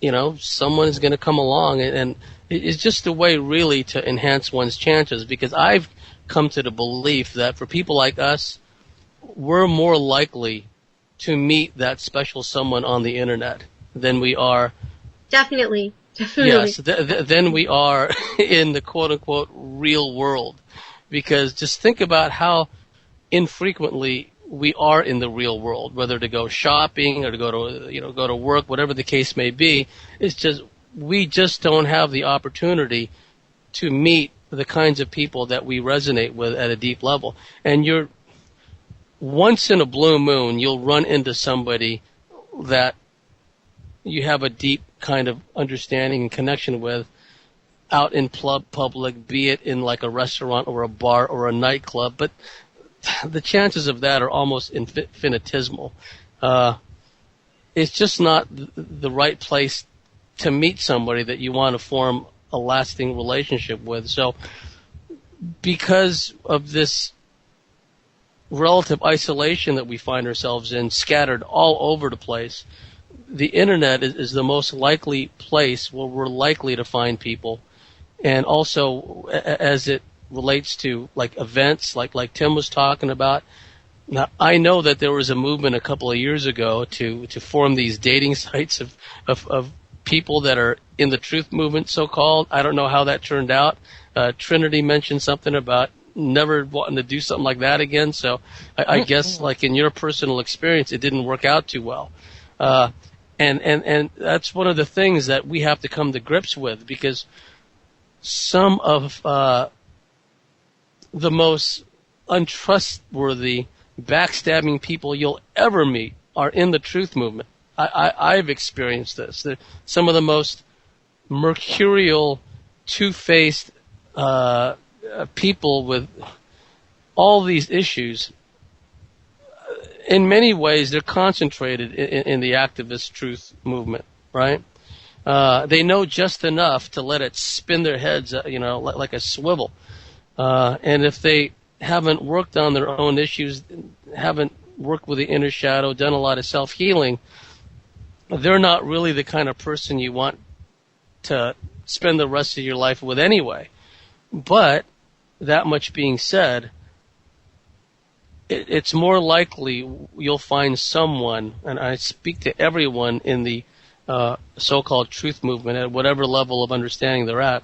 you know, someone is going to come along and it's just a way really to enhance one's chances, because I've come to the belief that for people like us, we're more likely to meet that special someone on the internet than we are. Definitely. Yes, than we are in the quote-unquote real world. Because just think about how infrequently we are in the real world, whether to go shopping or to go to work, whatever the case may be. It's just we just don't have the opportunity to meet the kinds of people that we resonate with at a deep level. And you're once in a blue moon, you'll run into somebody that you have a deep kind of understanding and connection with out in public, be it in like a restaurant or a bar or a nightclub. But the chances of that are almost infinitesimal. It's just not the right place to meet somebody that you want to form a lasting relationship with. So because of this relative isolation that we find ourselves in, scattered all over the place, the internet is the most likely place where we're likely to find people. And also as it relates to like events like Tim was talking about. Now, I know that there was a movement a couple of years ago to form these dating sites of people that are in the truth movement, so-called. I don't know how that turned out. Trinity mentioned something about never wanting to do something like that again. So I guess, like in your personal experience, it didn't work out too well. And that's one of the things that we have to come to grips with, because some of the most untrustworthy, backstabbing people you'll ever meet are in the truth movement. I've experienced this. Some of the most mercurial, two-faced people with all these issues, in many ways, they're concentrated in the activist truth movement, right? They know just enough to let it spin their heads, like a swivel. And if they haven't worked on their own issues, haven't worked with the inner shadow, done a lot of self-healing, they're not really the kind of person you want to spend the rest of your life with anyway. But that much being said, it's more likely you'll find someone, and I speak to everyone in the so-called truth movement at whatever level of understanding they're at,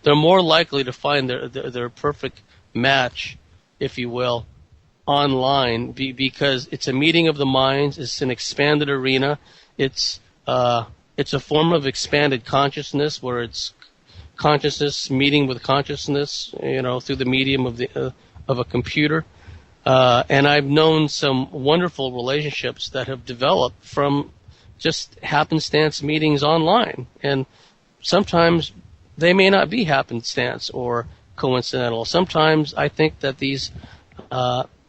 they're more likely to find their perfect match, if you will, online, because it's a meeting of the minds. It's an expanded arena. It's a form of expanded consciousness, where it's consciousness meeting with consciousness, through the medium of a computer. And I've known some wonderful relationships that have developed from just happenstance meetings online. And sometimes they may not be happenstance or coincidental. Sometimes I think that these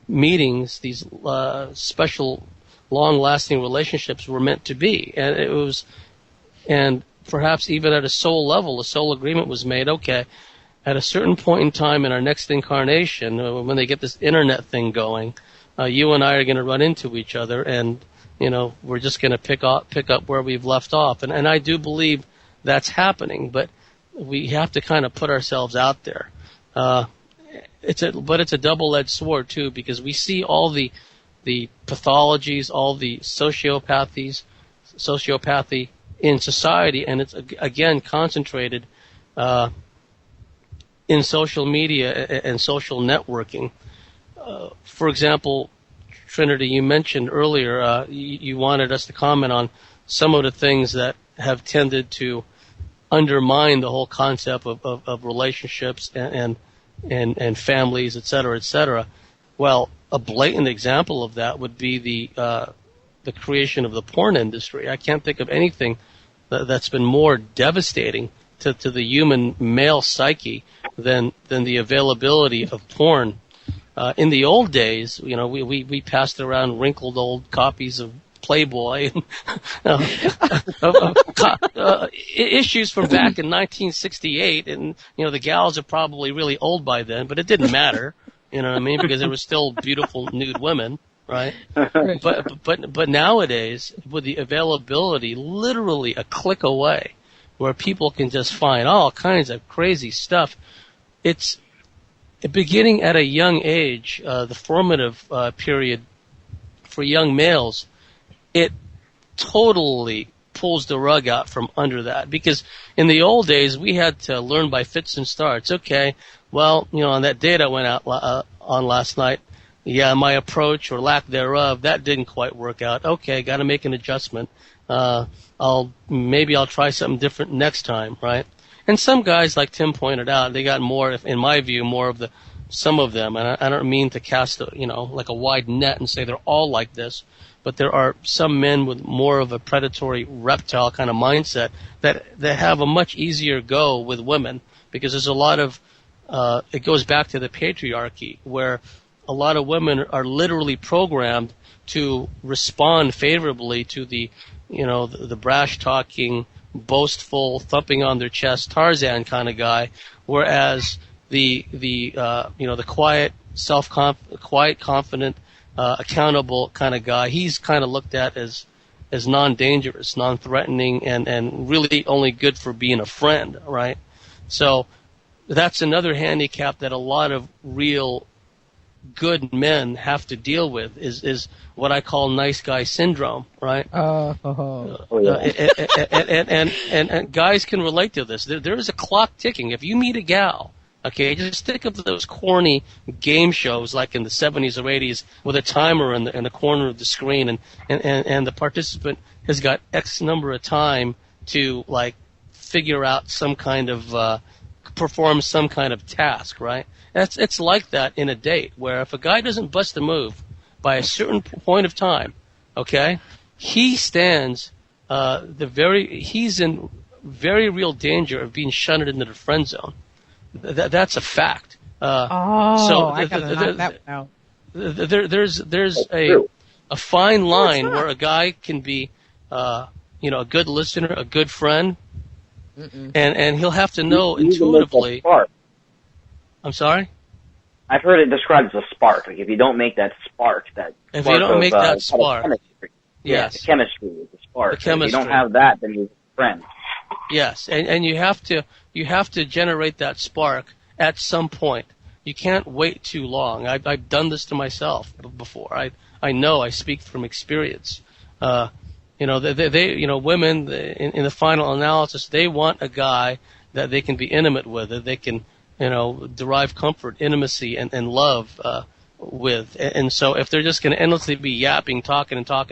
meetings, these special, long-lasting relationships were meant to be. And perhaps even at a soul level, a soul agreement was made. Okay, at a certain point in time in our next incarnation, when they get this internet thing going, you and I are going to run into each other, and we're just going to pick up where we've left off. And I do believe that's happening, but we have to kind of put ourselves out there. It's a double-edged sword too, because we see all the pathologies, all the sociopathy in society, and it's again concentrated in social media and social networking. For example, Trinity, you mentioned earlier you wanted us to comment on some of the things that have tended to undermine the whole concept of relationships and families, et cetera, et cetera. Well, a blatant example of that would be the creation of the porn industry. I can't think of anything that's been more devastating to the human male psyche than the availability of porn. In the old days, we passed around wrinkled old copies of Playboy, issues from back in 1968, and the gals are probably really old by then, but it didn't matter, you know what I mean, because there were still beautiful nude women, right? But nowadays, with the availability, literally a click away, where people can just find all kinds of crazy stuff, it's beginning at a young age, the formative period for young males. It totally pulls the rug out from under that, because in the old days we had to learn by fits and starts. Okay, well, on that date I went out on last night, my approach or lack thereof, that didn't quite work out. Okay, got to make an adjustment. I'll try something different next time, right? And some guys, like Tim pointed out, they got more, in my view, more of some of them, and I don't mean to cast like a wide net and say they're all like this. But there are some men with more of a predatory reptile kind of mindset that have a much easier go with women, because there's a lot of it goes back to the patriarchy, where a lot of women are literally programmed to respond favorably to the brash talking, boastful, thumping on their chest Tarzan kind of guy, whereas the quiet, confident, accountable kind of guy, he's kind of looked at as non-dangerous, non-threatening, and really only good for being a friend, right? So that's another handicap that a lot of real good men have to deal with, is what I call nice guy syndrome, right? And guys can relate to this. There is a clock ticking. If you meet a gal, okay, just think of those corny game shows like in the 70s or 80s with a timer in the corner of the screen, and the participant has got X number of time to figure out some kind of perform some kind of task, right? It's like that in a date, where if a guy doesn't bust a move by a certain point of time, okay, he stands he's in very real danger of being shunted into the friend zone. That's a fact. So I gotta knock that out. There's a fine line where a guy can be, a good listener, a good friend, and he'll have to know intuitively. I'm sorry? I've heard it described as a spark. Like if you don't make that spark, yes, yes, the chemistry is the spark. The chemistry. If you don't have that, then you're a friend. Yes, and you have to generate that spark at some point. You can't wait too long. I've done this to myself before. I know. I speak from experience. Women in the final analysis, they want a guy that they can be intimate with, that they can derive comfort, intimacy, and love with. And so if they're just going to endlessly be yapping, talking, it's not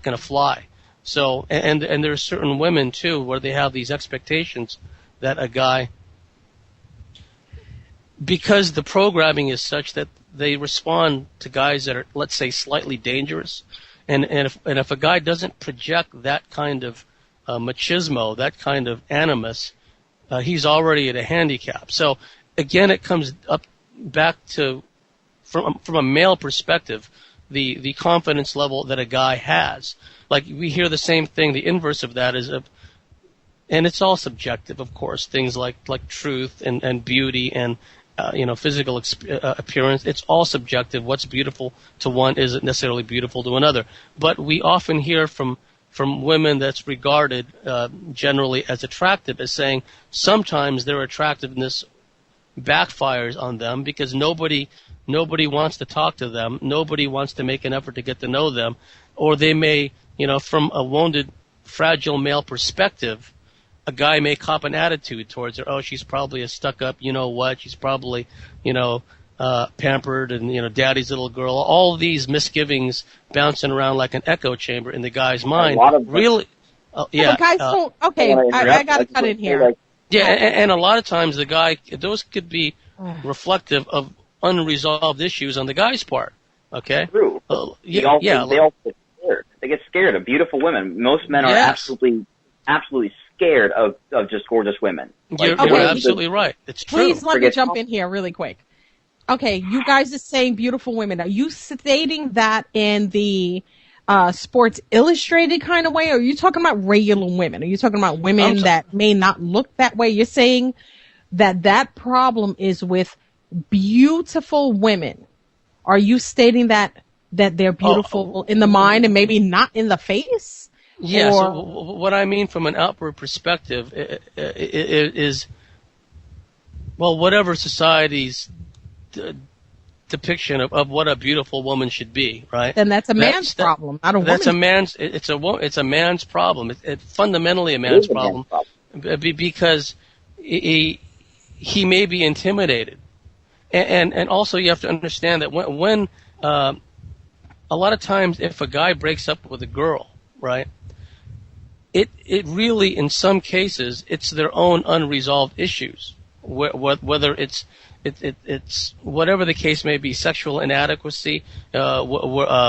going to fly. So, and there are certain women too where they have these expectations that a guy, because the programming is such that they respond to guys that are, let's say, slightly dangerous, and if a guy doesn't project that kind of machismo, that kind of animus, he's already at a handicap. So again, it comes up back to from a male perspective, the confidence level that a guy has. Like we hear the same thing. The inverse of that is and it's all subjective, of course. Things like truth and beauty and physical appearance. It's all subjective. What's beautiful to one isn't necessarily beautiful to another. But we often hear from women that's regarded generally as attractive as saying sometimes their attractiveness backfires on them because nobody wants to talk to them. Nobody wants to make an effort to get to know them. Or they may, from a wounded, fragile male perspective, a guy may cop an attitude towards her. Oh, she's probably a stuck-up, she's probably, pampered and, daddy's little girl. All these misgivings bouncing around like an echo chamber in the guy's mind. Really, yeah. But guys don't, okay, I got to cut in here. Yeah, and a lot of times those could be reflective of unresolved issues on the guy's part. Okay? True. They all get scared. They get scared of beautiful women. Most men are absolutely scared of just gorgeous women. You're absolutely right. It's true. Please let me jump in here really quick. Okay, you guys are saying beautiful women. Are you stating that in the Sports Illustrated kind of way, or are you talking about regular women? Are you talking about women that may not look that way? You're saying that problem is with beautiful women. Are you stating that they're beautiful in the mind and maybe not in the face? Yeah, so what I mean from an outward perspective is, whatever society's depiction of what a beautiful woman should be, right? Then that's a man's problem, not a woman's. It's a man's problem. It's fundamentally a man's problem because he may be intimidated. And also you have to understand that when a lot of times if a guy breaks up with a girl, right, it really, in some cases, it's their own unresolved issues, whether it's whatever the case may be, sexual inadequacy,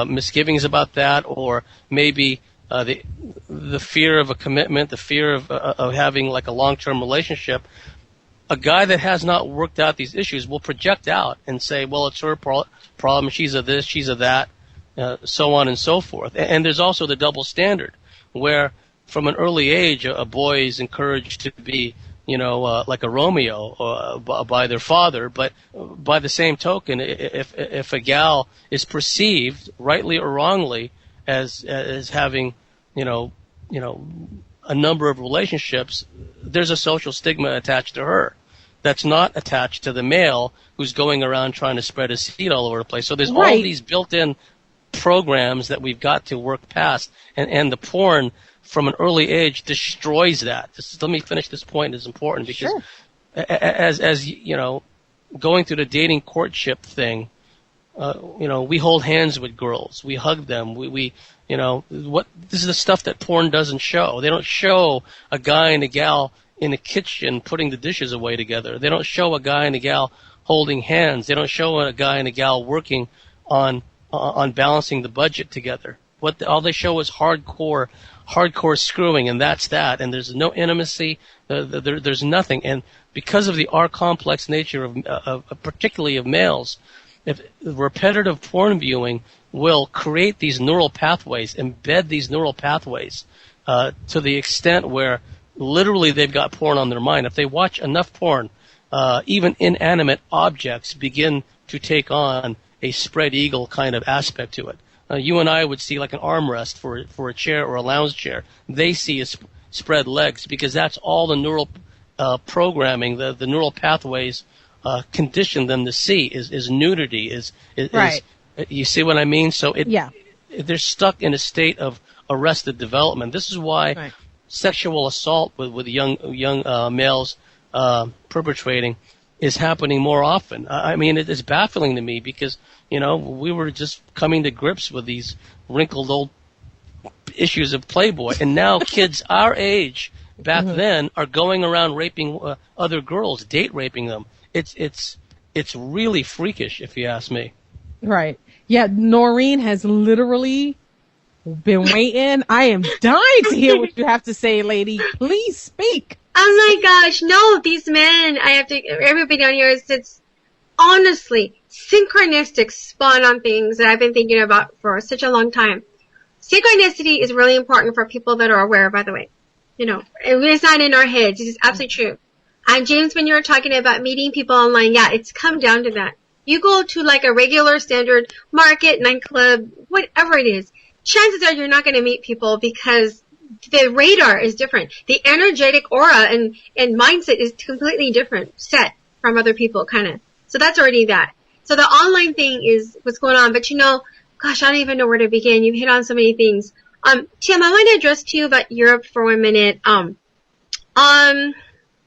misgivings about that, or maybe the fear of a commitment, the fear of having like a long-term relationship. A guy that has not worked out these issues will project out and say, well, it's her problem, she's a this, she's a that, so on and so forth. And there's also the double standard, where from an early age, a boy is encouraged to be, like a Romeo by their father. But by the same token, if a gal is perceived, rightly or wrongly, as having, a number of relationships, there's a social stigma attached to her that's not attached to the male who's going around trying to spread his seed all over the place. So there's all these built-in programs that we've got to work past, and the porn from an early age destroys that. Let me finish this point. It's important because as going through the dating courtship thing, we hold hands with girls, we hug them, this is the stuff that porn doesn't show. They don't show a guy and a gal in a kitchen putting the dishes away together. They don't show a guy and a gal holding hands. They don't show a guy and a gal working on balancing the budget together. All they show is hardcore screwing, and that's that. And there's no intimacy. There's nothing. And because of the R-complex nature of particularly of males, if repetitive porn viewing will create these neural pathways, embed these neural pathways to the extent where literally they've got porn on their mind. If they watch enough porn, even inanimate objects begin to take on a spread eagle kind of aspect to it. You and I would see like an armrest for a chair or a lounge chair. They see as spread legs because that's all the neural programming, the neural pathways condition them to see is nudity, is you see what I mean? So they're stuck in a state of arrested development. This is why sexual assault with young males perpetrating is happening more often. I mean, it is baffling to me because, we were just coming to grips with these wrinkled old issues of Playboy, and now kids our age back then are going around raping other girls, date raping them. It's really freakish, if you ask me. Right. Yeah, Noreen has literally been waiting. I am dying to hear what you have to say, lady. Please speak. Oh my gosh, no, these men, everybody down here it's honestly synchronistic, spot on things that I've been thinking about for such a long time. Synchronicity is really important for people that are aware, by the way. You know, it's not in our heads. It's absolutely true. And James, when you were talking about meeting people online, yeah, it's come down to that. You go to like a regular standard market, nightclub, whatever it is, chances are you're not going to meet people because the radar is different. The energetic aura and mindset is completely different set from other people, kind of. So that's already that. So the online thing is what's going on. But you know, gosh, I don't even know where to begin. You've hit on so many things. Tim, I want to address to you about Europe for 1 minute. I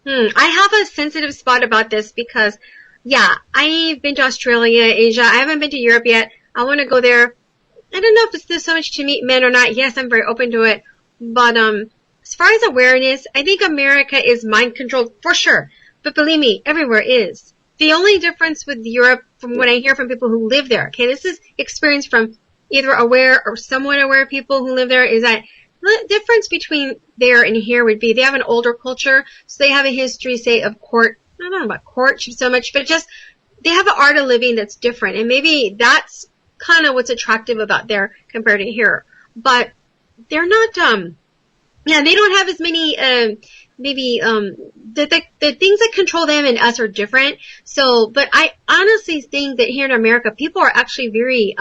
have a sensitive spot about this because, yeah, I've been to Australia, Asia. I haven't been to Europe yet. I want to go there. I don't know if there's so much to meet men or not. Yes, I'm very open to it. But as far as awareness, I think America is mind controlled for sure. But believe me, everywhere is. The only difference with Europe, from what I hear from people who live there, okay, this is experience from either aware or somewhat aware people who live there, is that the difference between there and here would be they have an older culture, so they have a history, say, of court. I don't know about courtship so much, but just they have an art of living that's different, and maybe that's kind of what's attractive about there compared to here. But they're not, yeah, they don't have as many, the things that control them and us are different. So, but I honestly think that here in America, people are actually very,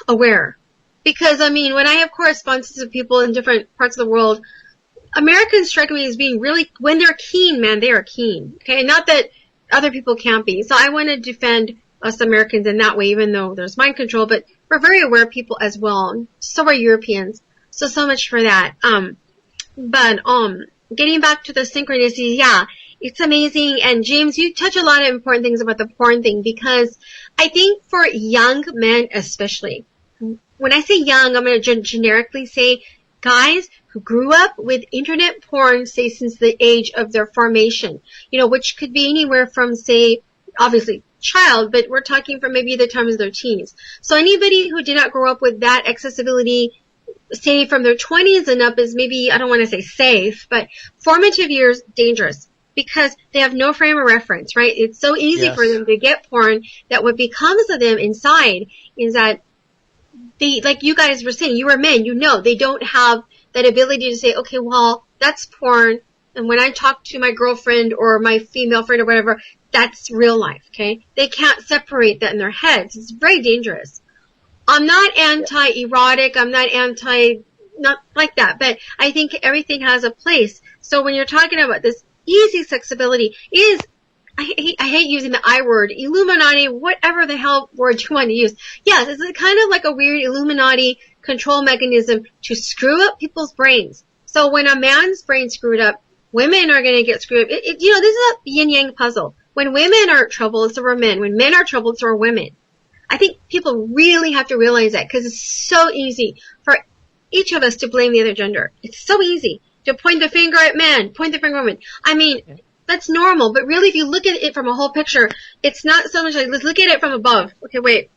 aware. Because, I mean, when I have correspondences with people in different parts of the world, Americans strike me as being really, when they're keen, man, they are keen. Okay? Not that other people can't be. So I want to defend us Americans in that way, even though there's mind control, but we're very aware people as well. So are Europeans. So much for that. But getting back to the synchronicity, yeah, it's amazing. And James, you touch a lot of important things about the porn thing, because I think for young men especially, when I say young, I'm going to generically say guys who grew up with internet porn, say, since the age of their formation, you know, which could be anywhere from, say, obviously child, but we're talking from maybe the time of their teens. So anybody who did not grow up with that accessibility, say from their 20s and up, is maybe, I don't want to say safe, but formative years, dangerous, because they have no frame of reference, right? It's so easy for them to get porn that what becomes of them inside is that they, like you guys were saying, you were men, you know, they don't have that ability to say, okay, well, that's porn, and when I talk to my girlfriend or my female friend or whatever, that's real life, okay? They can't separate that in their heads. It's very dangerous. I'm not anti-erotic. I'm not not like that. But I think everything has a place. So when you're talking about this easy accessibility is, I hate using the I word, Illuminati, whatever the hell word you want to use. Yes, it's kind of like a weird Illuminati control mechanism to screw up people's brains. So when a man's brain screwed up, women are going to get screwed up. You know, this is a yin-yang puzzle. When women are troubled, so are men. When men are troubled, so are women. I think people really have to realize that, because it's so easy for each of us to blame the other gender. It's so easy to point the finger at men, point the finger at women. I mean, that's normal, but really if you look at it from a whole picture, it's not so much like, let's look at it from above. Okay, wait.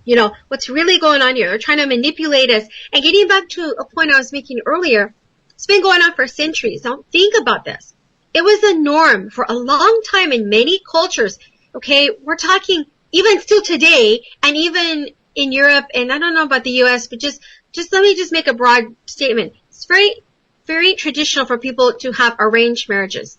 You know, what's really going on here? They're trying to manipulate us. And getting back to a point I was making earlier, it's been going on for centuries. Don't think about this. It was the norm for a long time in many cultures. Okay, we're talking even still today, and even in Europe, and I don't know about the U.S., but just let me just make a broad statement. It's very, very traditional for people to have arranged marriages.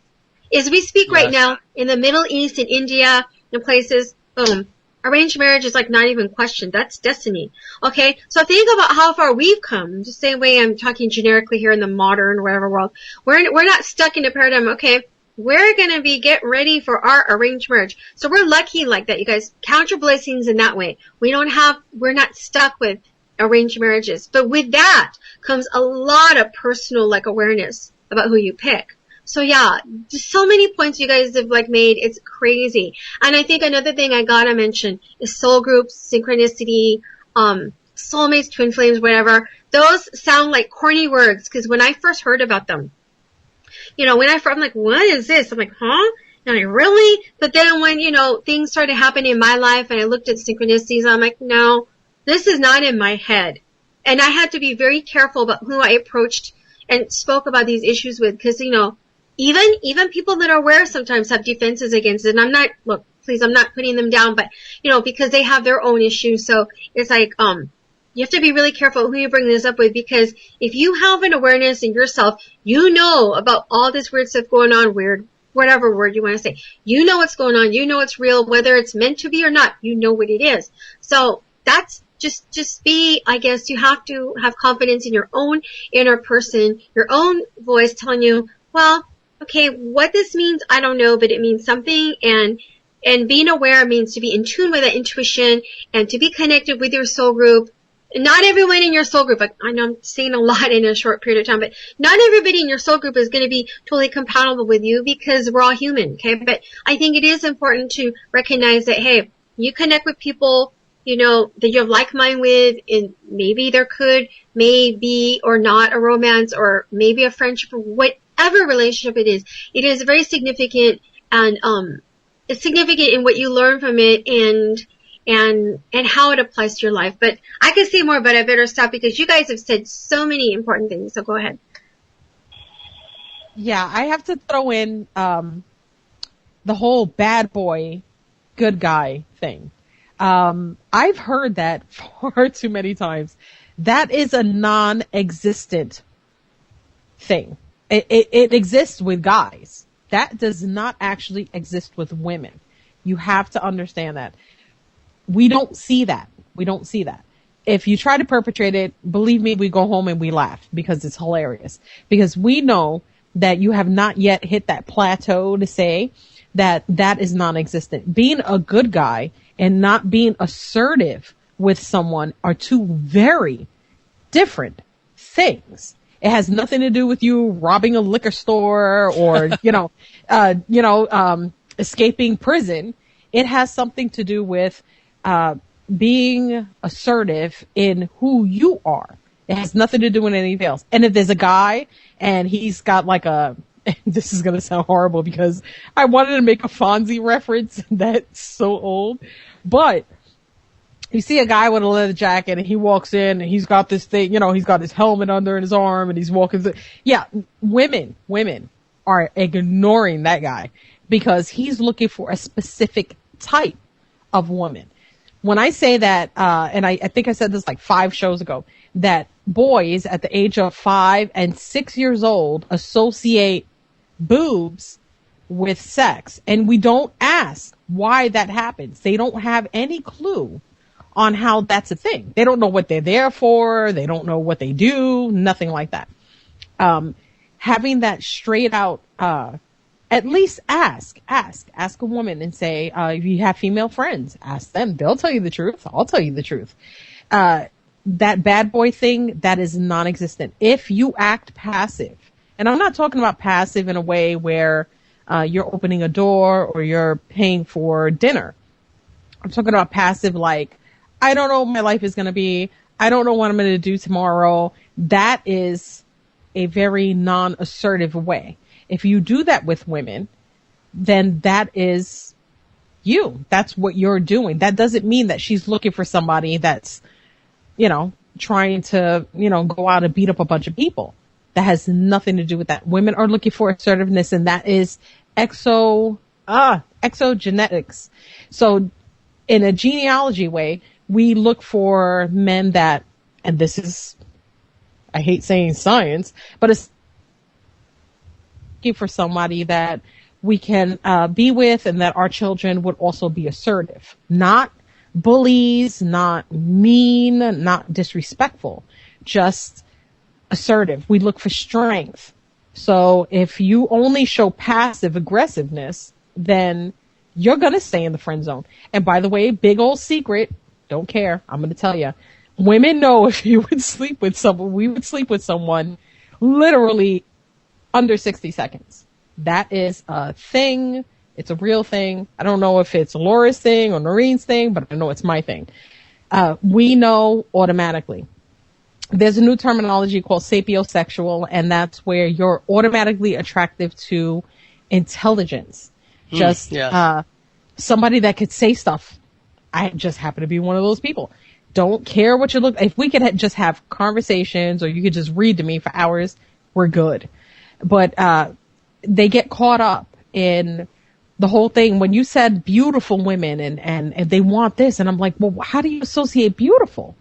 As we speak right now, in the Middle East, in India, in places, boom, arranged marriage is like not even questioned. That's destiny. Okay, so think about how far we've come. Just the same way I'm talking generically here in the modern whatever world. We're not stuck in a paradigm. Okay, we're gonna get ready for our arranged marriage. So we're lucky like that, you guys. Count your blessings in that way. We're not stuck with arranged marriages. But with that comes a lot of personal like awareness about who you pick. So yeah, just so many points you guys have like made. It's crazy. And I think another thing I gotta mention is soul groups, synchronicity, soulmates, twin flames, whatever. Those sound like corny words, because when I first heard about them, you know, I'm like, what is this? I'm like, huh? And I really? But then when, you know, things started happening in my life and I looked at synchronicities, I'm like, no, this is not in my head. And I had to be very careful about who I approached and spoke about these issues with, because, you know, even people that are aware sometimes have defenses against it. And I'm not putting them down, but, you know, because they have their own issues. So it's like, you have to be really careful who you bring this up with, because if you have an awareness in yourself, you know about all this weird stuff going on, whatever word you want to say. You know what's going on. You know it's real, whether it's meant to be or not. You know what it is. So that's just be, I guess you have to have confidence in your own inner person, your own voice telling you, well, okay, what this means, I don't know, but it means something. And being aware means to be in tune with that intuition and to be connected with your soul group. Not everyone in your soul group, I know I'm saying a lot in a short period of time, but not everybody in your soul group is going to be totally compatible with you, because we're all human, okay? But I think it is important to recognize that, hey, you connect with people, you know, that you have like mind with, and maybe there may be or not a romance, or maybe a friendship, or whatever relationship it is very significant, and it's significant in what you learn from it and how it applies to your life. But I could say more, but I better stop, because you guys have said so many important things. So go ahead. Yeah, I have to throw in the whole bad boy, good guy thing. I've heard that far too many times. That is a non-existent thing. It exists with guys. That does not actually exist with women. You have to understand that. We don't see that. We don't see that. If you try to perpetrate it, believe me, we go home and we laugh, because it's hilarious. Because we know that you have not yet hit that plateau to say that that is non-existent. Being a good guy and not being assertive with someone are two very different things. It has nothing to do with you robbing a liquor store or, escaping prison. It has something to do with being assertive in who you are. It has nothing to do with anything else. And if there's a guy and he's got like this is going to sound horrible because I wanted to make a Fonzie reference that's so old, but you see a guy with a leather jacket and he walks in and he's got this thing, he's got his helmet under his arm and he's walking through. Yeah, women are ignoring that guy because he's looking for a specific type of woman. When I say that, and I think I said this like 5 shows ago, that boys at the age of 5 and 6 years old associate boobs with sex, and we don't ask why that happens. They don't have any clue on how that's a thing. They don't know what they're there for. They don't know what they do. Nothing like that. Having that straight out, at least ask a woman and say, if you have female friends, ask them. They'll tell you the truth. I'll tell you the truth. That bad boy thing, that is non-existent. If you act passive, and I'm not talking about passive in a way where you're opening a door or you're paying for dinner. I'm talking about passive like, I don't know what my life is going to be. I don't know what I'm going to do tomorrow. That is a very non-assertive way. If you do that with women, then that is you. That's what you're doing. That doesn't mean that she's looking for somebody that's, trying to, go out and beat up a bunch of people. That has nothing to do with that. Women are looking for assertiveness, and that is exogenetics. So in a genealogy way, we look for men that, and this is, I hate saying science, but it's looking for somebody that we can be with, and that our children would also be assertive, not bullies, not mean, not disrespectful, just assertive. We look for strength. So if you only show passive aggressiveness, then you're going to stay in the friend zone. And by the way, big old secret, don't care, I'm going to tell you, women know if you would sleep with someone, we would sleep with someone literally under 60 seconds. That is a thing. It's a real thing. I don't know if it's Laura's thing or Noreen's thing, but I know it's my thing. We know automatically. There's a new terminology called sapiosexual, and that's where you're automatically attractive to intelligence. Somebody that could say stuff. I just happen to be one of those people. Don't care what you look. If we could just have conversations, or you could just read to me for hours, we're good. But they get caught up in the whole thing. When you said beautiful women and they want this, and I'm like, well, how do you associate beautiful?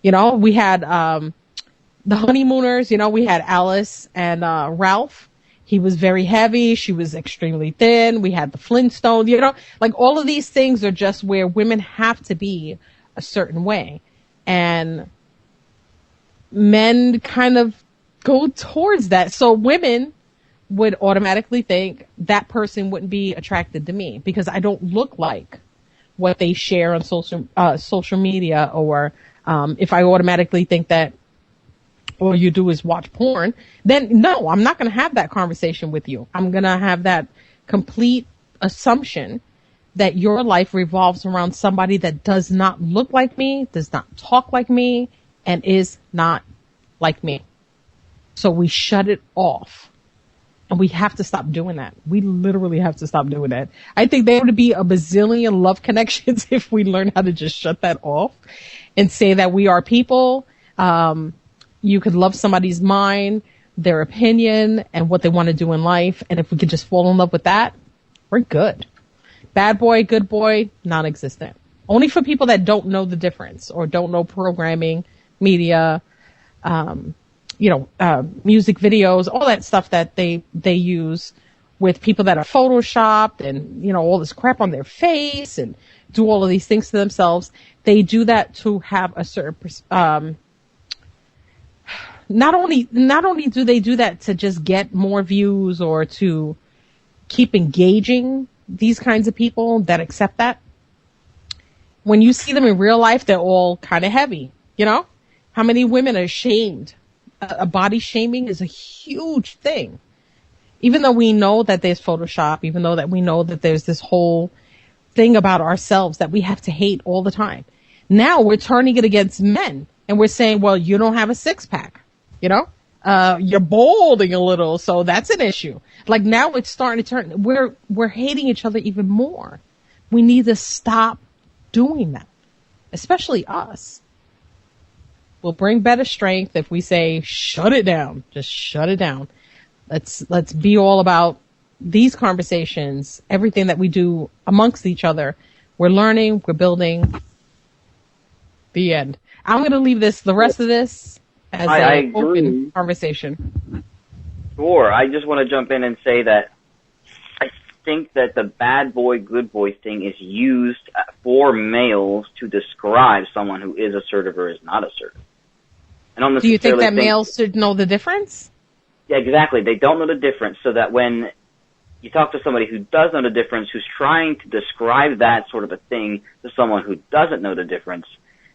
You know, we had the honeymooners. You know, we had Alice and Ralph. He was very heavy. She was extremely thin. We had the Flintstones. You know, like all of these things are just where women have to be a certain way, and men kind of go towards that. So women would automatically think that person wouldn't be attracted to me because I don't look like what they share on social media, or if I automatically think that all you do is watch porn, then no, I'm not going to have that conversation with you. I'm going to have that complete assumption that your life revolves around somebody that does not look like me, does not talk like me, and is not like me. So we shut it off. And we have to stop doing that. We literally have to stop doing that. I think there would be a bazillion love connections if we learn how to just shut that off and say that we are people. You could love somebody's mind, their opinion, and what they want to do in life. And if we could just fall in love with that, we're good. Bad boy, good boy, non-existent. Only for people that don't know the difference or don't know programming, media, music videos, all that stuff that they use with people that are photoshopped and, you know, all this crap on their face and do all of these things to themselves. They do that to have a certain, not only do they do that to just get more views or to keep engaging these kinds of people that accept that. When you see them in real life, they're all kind of heavy, you know? How many women are shamed? A body shaming is a huge thing. Even though we know that there's Photoshop, even though that we know that there's this whole thing about ourselves that we have to hate all the time. Now we're turning it against men and we're saying, well, you don't have a six pack, you know, you're balding a little. So that's an issue. Like now it's starting to turn, we're hating each other even more. We need to stop doing that, especially us. We'll bring better strength if we say, shut it down. Just shut it down. Let's be all about these conversations, everything that we do amongst each other. We're learning, we're building. The end. I'm going to leave the rest of this as an open conversation. Sure. I just want to jump in and say that I think that the bad boy, good boy thing is used for males to describe someone who is assertive or is not assertive. Do you think that males should know the difference? Yeah, exactly. They don't know the difference, so that when you talk to somebody who does know the difference, who's trying to describe that sort of a thing to someone who doesn't know the difference,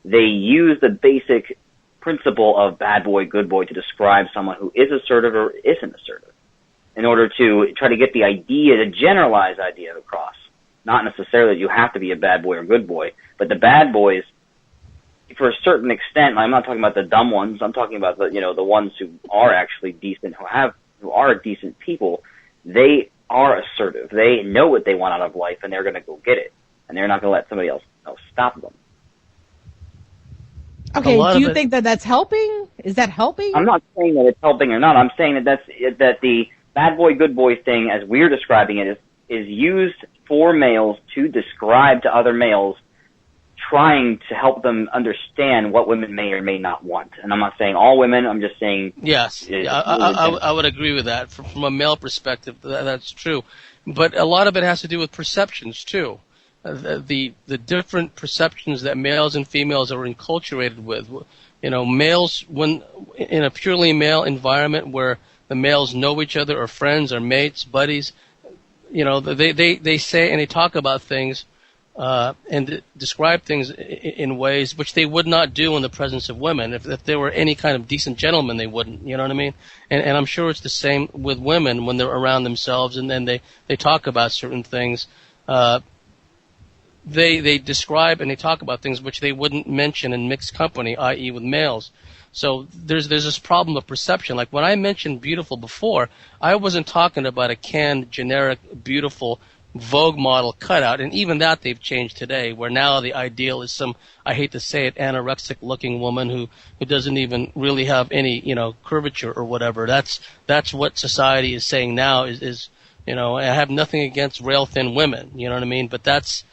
they use the basic principle of bad boy, good boy to describe someone who is assertive or isn't assertive in order to try to get the idea, the generalized idea across. Not necessarily that you have to be a bad boy or good boy, but the bad boys, for a certain extent, I'm not talking about the dumb ones, I'm talking about the ones who are actually decent, who are decent people. They are assertive. They know what they want out of life, and they're going to go get it. And they're not going to let somebody else stop them. Okay, do you think that that's helping? Is that helping? I'm not saying that it's helping or not. I'm saying that the bad boy, good boy thing, as we're describing it, is used for males to describe to other males, trying to help them understand what women may or may not want. And I'm not saying all women, I'm just saying... Yes, I would agree with that. From a male perspective, that's true. But a lot of it has to do with perceptions, too. The different perceptions that males and females are enculturated with. You know, males, when in a purely male environment where the males know each other, or friends, or mates, buddies, you know, they say and they talk about things and describe things in ways which they would not do in the presence of women. If they were any kind of decent gentleman, they wouldn't. You know what I mean? And I'm sure it's the same with women when they're around themselves and then they talk about certain things. They describe and they talk about things which they wouldn't mention in mixed company, i.e. with males. So there's this problem of perception. Like when I mentioned beautiful before, I wasn't talking about a canned, generic, beautiful Vogue model cutout, and even that they've changed today, where now the ideal is some, I hate to say it, anorexic-looking woman who doesn't even really have any, curvature or whatever. That's what society is saying now is I have nothing against rail-thin women, you know what I mean? But that's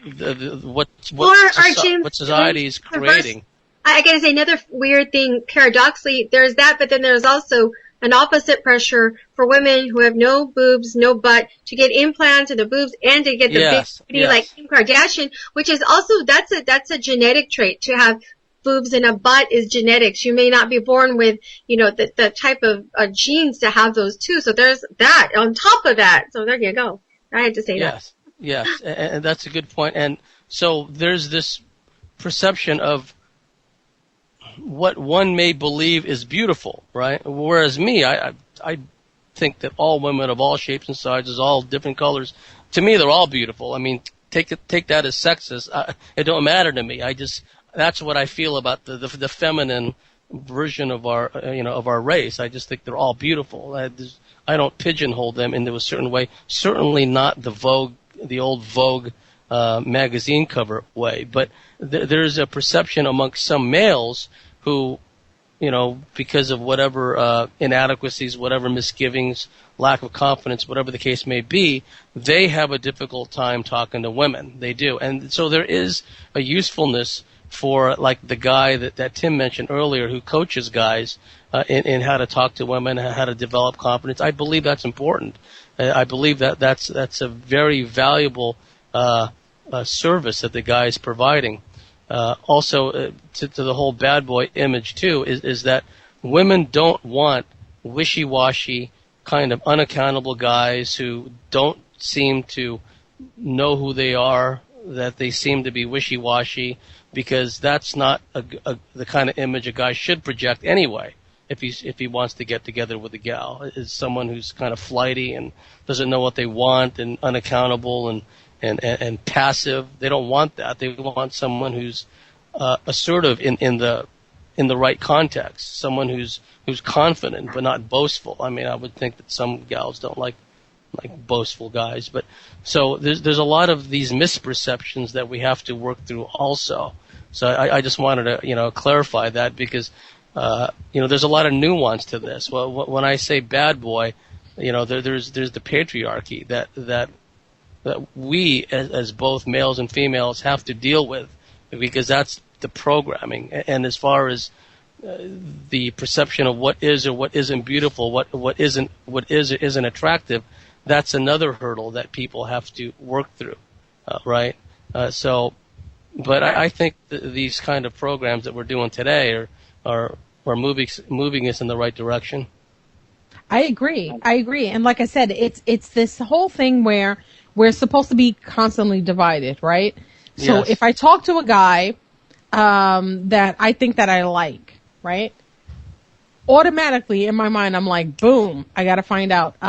what society is creating. I gotta say, another weird thing, paradoxically, there's that, but then there's also an opposite pressure for women who have no boobs, no butt, to get implants in the boobs and to get the big booty like Kim Kardashian, which is also, that's a genetic trait. To have boobs and a butt is genetics. You may not be born with, the type of genes to have those too. So there's that on top of that. So there you go. I had to say that. Yes, and that's a good point. And so there's this perception of what one may believe is beautiful, right? Whereas me, I think that all women of all shapes and sizes, all different colors, to me, they're all beautiful. I mean, take that as sexist. It don't matter to me. That's what I feel about the feminine version of our race. I just think they're all beautiful. I don't pigeonhole them into a certain way. Certainly not the old Vogue magazine cover way. But there's a perception amongst some males who, because of whatever inadequacies, whatever misgivings, lack of confidence, whatever the case may be, they have a difficult time talking to women. They do. And so there is a usefulness for, like, the guy that Tim mentioned earlier who coaches guys in how to talk to women, how to develop confidence. I believe that's important. I believe that's a very valuable service that the guy is providing. Also, to the whole bad boy image too, is that women don't want wishy-washy, kind of unaccountable guys who don't seem to know who they are, that they seem to be wishy-washy, because that's not the kind of image a guy should project anyway. If he wants to get together with a gal, is someone who's kind of flighty and doesn't know what they want and unaccountable and passive. They don't want that. They want someone who's assertive in the right context. Someone who's confident but not boastful. I mean, I would think that some gals don't like boastful guys, but so there's a lot of these misperceptions that we have to work through also. So I just wanted to clarify that, because there's a lot of nuance to this. Well, when I say bad boy, there's the patriarchy that we as both males and females have to deal with, because that's the programming. And as far as the perception of what is or what isn't beautiful, what is or isn't attractive, that's another hurdle that people have to work through, right? But I think these kind of programs that we're doing today are moving us in the right direction. I agree. And like I said, it's this whole thing where we're supposed to be constantly divided, right? So Yes. if I talk to a guy that I think that I like, right? Automatically in my mind, I'm like, boom, I got to find out.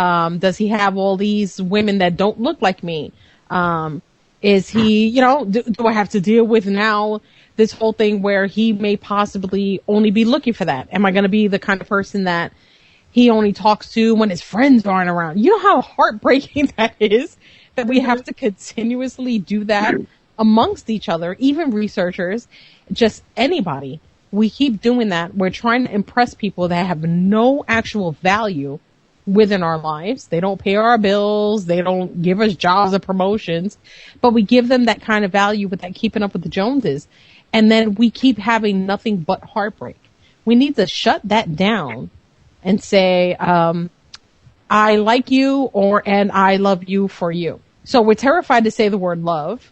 Does he have all these women that don't look like me? Is he, do I have to deal with now this whole thing where he may possibly only be looking for that? Am I going to be the kind of person that he only talks to when his friends aren't around? You know how heartbreaking that is, that we have to continuously do that amongst each other, even researchers, just anybody. We keep doing that. We're trying to impress people that have no actual value within our lives. They don't pay our bills. They don't give us jobs or promotions, but we give them that kind of value with that keeping up with the Joneses. And then we keep having nothing but heartbreak. We need to shut that down and say, I like you and I love you for you. So we're terrified to say the word love.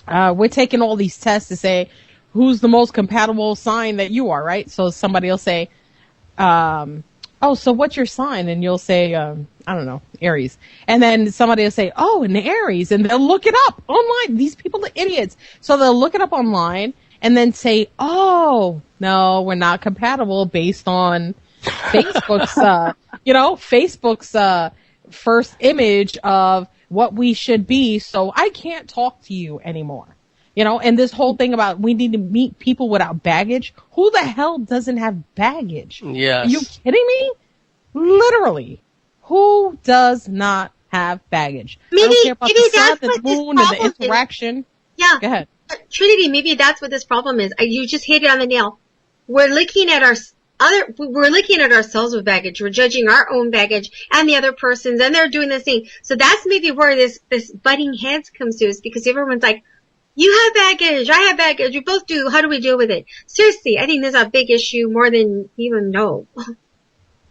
We're taking all these tests to say, who's the most compatible sign that you are, right? So somebody will say, oh, so what's your sign? And you'll say, I don't know, Aries. And then somebody will say, oh, an Aries. And they'll look it up online. These people are idiots. So they'll look it up online and then say, oh, no, we're not compatible based on Facebook's, Facebook's first image of what we should be. So I can't talk to you anymore. And this whole thing about we need to meet people without baggage. Who the hell doesn't have baggage? Yes. Are you kidding me? Literally. Who does not have baggage? Maybe, I don't care about maybe the sun that's and what the this moon and the problem is. interaction. Yeah. Go ahead. Trinity, maybe that's what this problem is. You just hit it on the nail. We're looking at ourselves with baggage. We're judging our own baggage and the other person's, and they're doing the same. So that's maybe where this butting heads comes to, is because everyone's like, You have baggage. I have baggage. We both do. How do we deal with it? Seriously, I think there's a big issue more than you even know.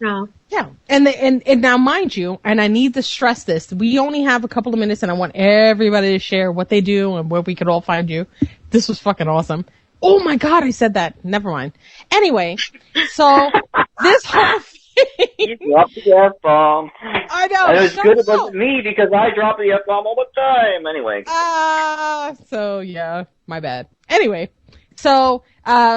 No. Yeah, and now mind you, and I need to stress this, we only have a couple of minutes and I want everybody to share what they do and where we could all find you. This was fucking awesome. Oh my God, I said that. Never mind. Anyway, so this whole thing. You dropped the F-bomb. I know. And it was good it wasn't me because I drop the F-bomb all the time. Anyway. So yeah, my bad. Anyway, so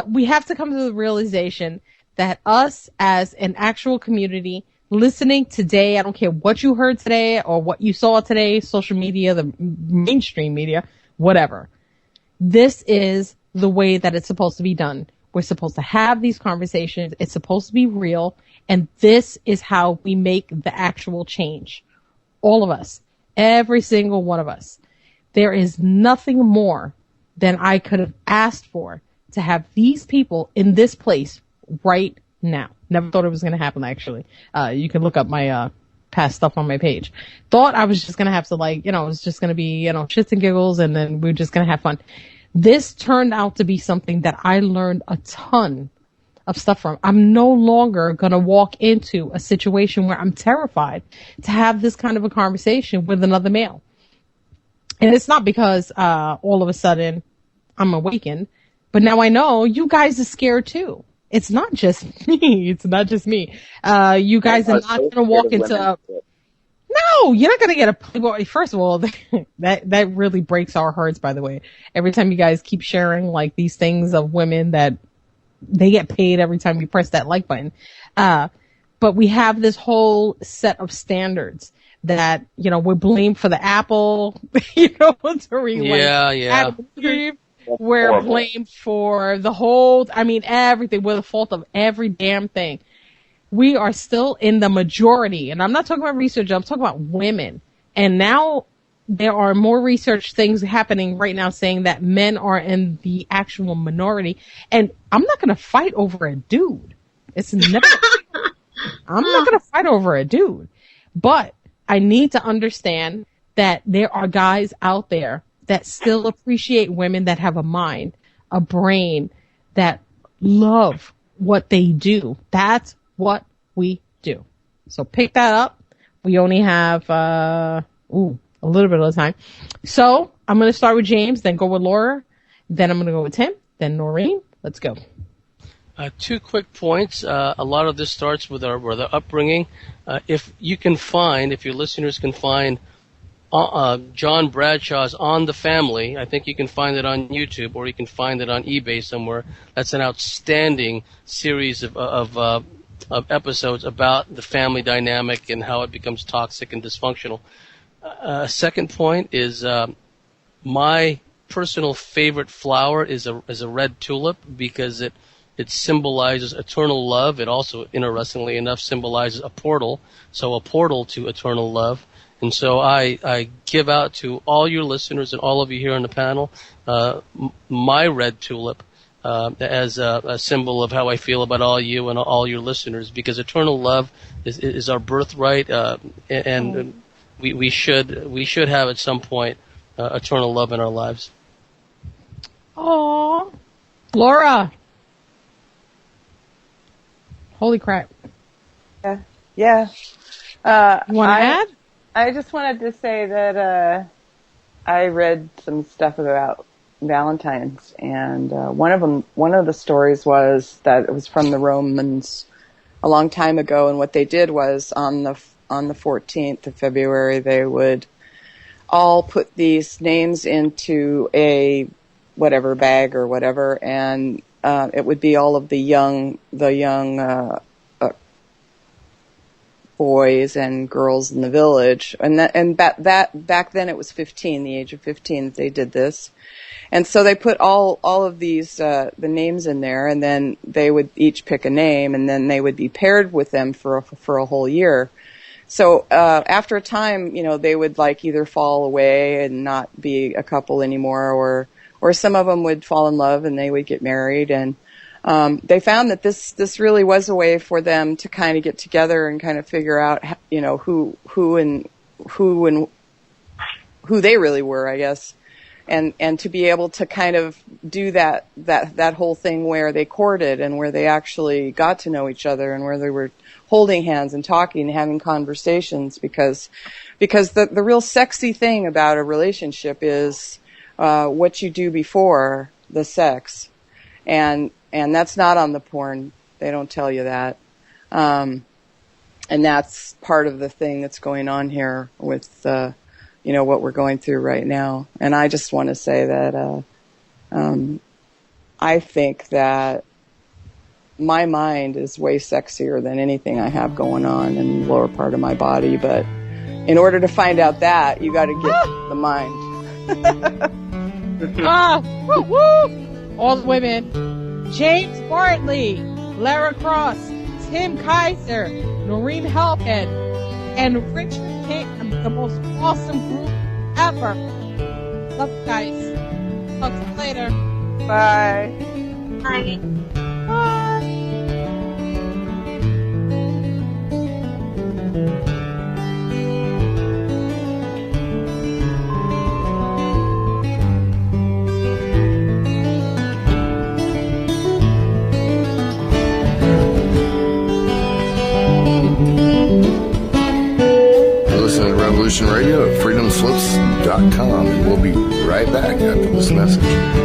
we have to come to the realization that us as an actual community listening today, I don't care what you heard today or what you saw today, social media, the mainstream media, whatever. This is the way that it's supposed to be done. We're supposed to have these conversations. It's supposed to be real. And this is how we make the actual change. All of us. Every single one of us. There is nothing more than I could have asked for to have these people in this place right now. Never thought it was going to happen, actually. You can look up my past stuff on my page. Thought I was just going to have to, it was just going to be, shits and giggles, and then we're just going to have fun. This turned out to be something that I learned a ton of stuff from. I'm no longer going to walk into a situation where I'm terrified to have this kind of a conversation with another male. And it's not because all of a sudden I'm awakened, but now I know you guys are scared too. It's not just me. It's not just me. You guys are not going to walk into No, you're not going to get a, well, first of all, that really breaks our hearts, by the way. Every time you guys keep sharing these things of women that they get paid every time you press that like button. But we have this whole set of standards that, we're blamed for the apple, Noreen, yeah. We're blamed for the whole, everything. We're the fault of every damn thing. We are still in the majority, and I'm not talking about research, I'm talking about women. And now there are more research things happening right now saying that men are in the actual minority. And I'm not going to fight over a dude. It's never, I'm not going to fight over a dude. But I need to understand that there are guys out there that still appreciate women that have a mind, a brain, that love what they do. That's what we do. So pick that up. We only have a little bit of time. So I'm going to start with James, then go with Laura, then I'm going to go with Tim, then Noreen. Let's go. 2 quick points. A lot of this starts with our upbringing. If your listeners can find John Bradshaw's On the Family, I think you can find it on YouTube or you can find it on eBay somewhere. That's an outstanding series of episodes about the family dynamic and how it becomes toxic and dysfunctional. Second point is my personal favorite flower is a red tulip because it symbolizes eternal love. It also, interestingly enough, symbolizes a portal, so a portal to eternal love. And so I give out to all your listeners and all of you here on the panel my red tulip as a symbol of how I feel about all you and all your listeners, because eternal love is our birthright, and we should have at some point eternal love in our lives. Aww. Laura. Holy crap. Yeah. You want to add? I just wanted to say that I read some stuff about Valentines, and one of the stories was that it was from the Romans a long time ago, and what they did was on the 14th of February they would all put these names into a whatever bag or whatever, and it would be all of the young boys and girls in the village, and back then it was 15, the age of 15 that they did this. And so they put all of these the names in there, and then they would each pick a name, and then they would be paired with them for a whole year. So after a time, they would either fall away and not be a couple anymore, or some of them would fall in love and they would get married. And they found that this really was a way for them to kind of get together and kind of figure out who they really were, I guess. and to be able to kind of do that whole thing where they courted and where they actually got to know each other and where they were holding hands and talking and having conversations, because the real sexy thing about a relationship is what you do before the sex, and that's not on the porn. They don't tell you that, and that's part of the thing that's going on here with what we're going through right now. And I just want to say that I think that my mind is way sexier than anything I have going on in the lower part of my body. But in order to find out that, you got to get the mind. Woo, woo. All the women. James Bartley, Lara Cross, Tim Kaiser, Noreen Helphand, and Richard King, the most awesome group ever. Love you guys. Talk to you later. Bye. Bye. Bye. Listen to Revolution Radio at freedomslips.com, and we'll be right back after this message.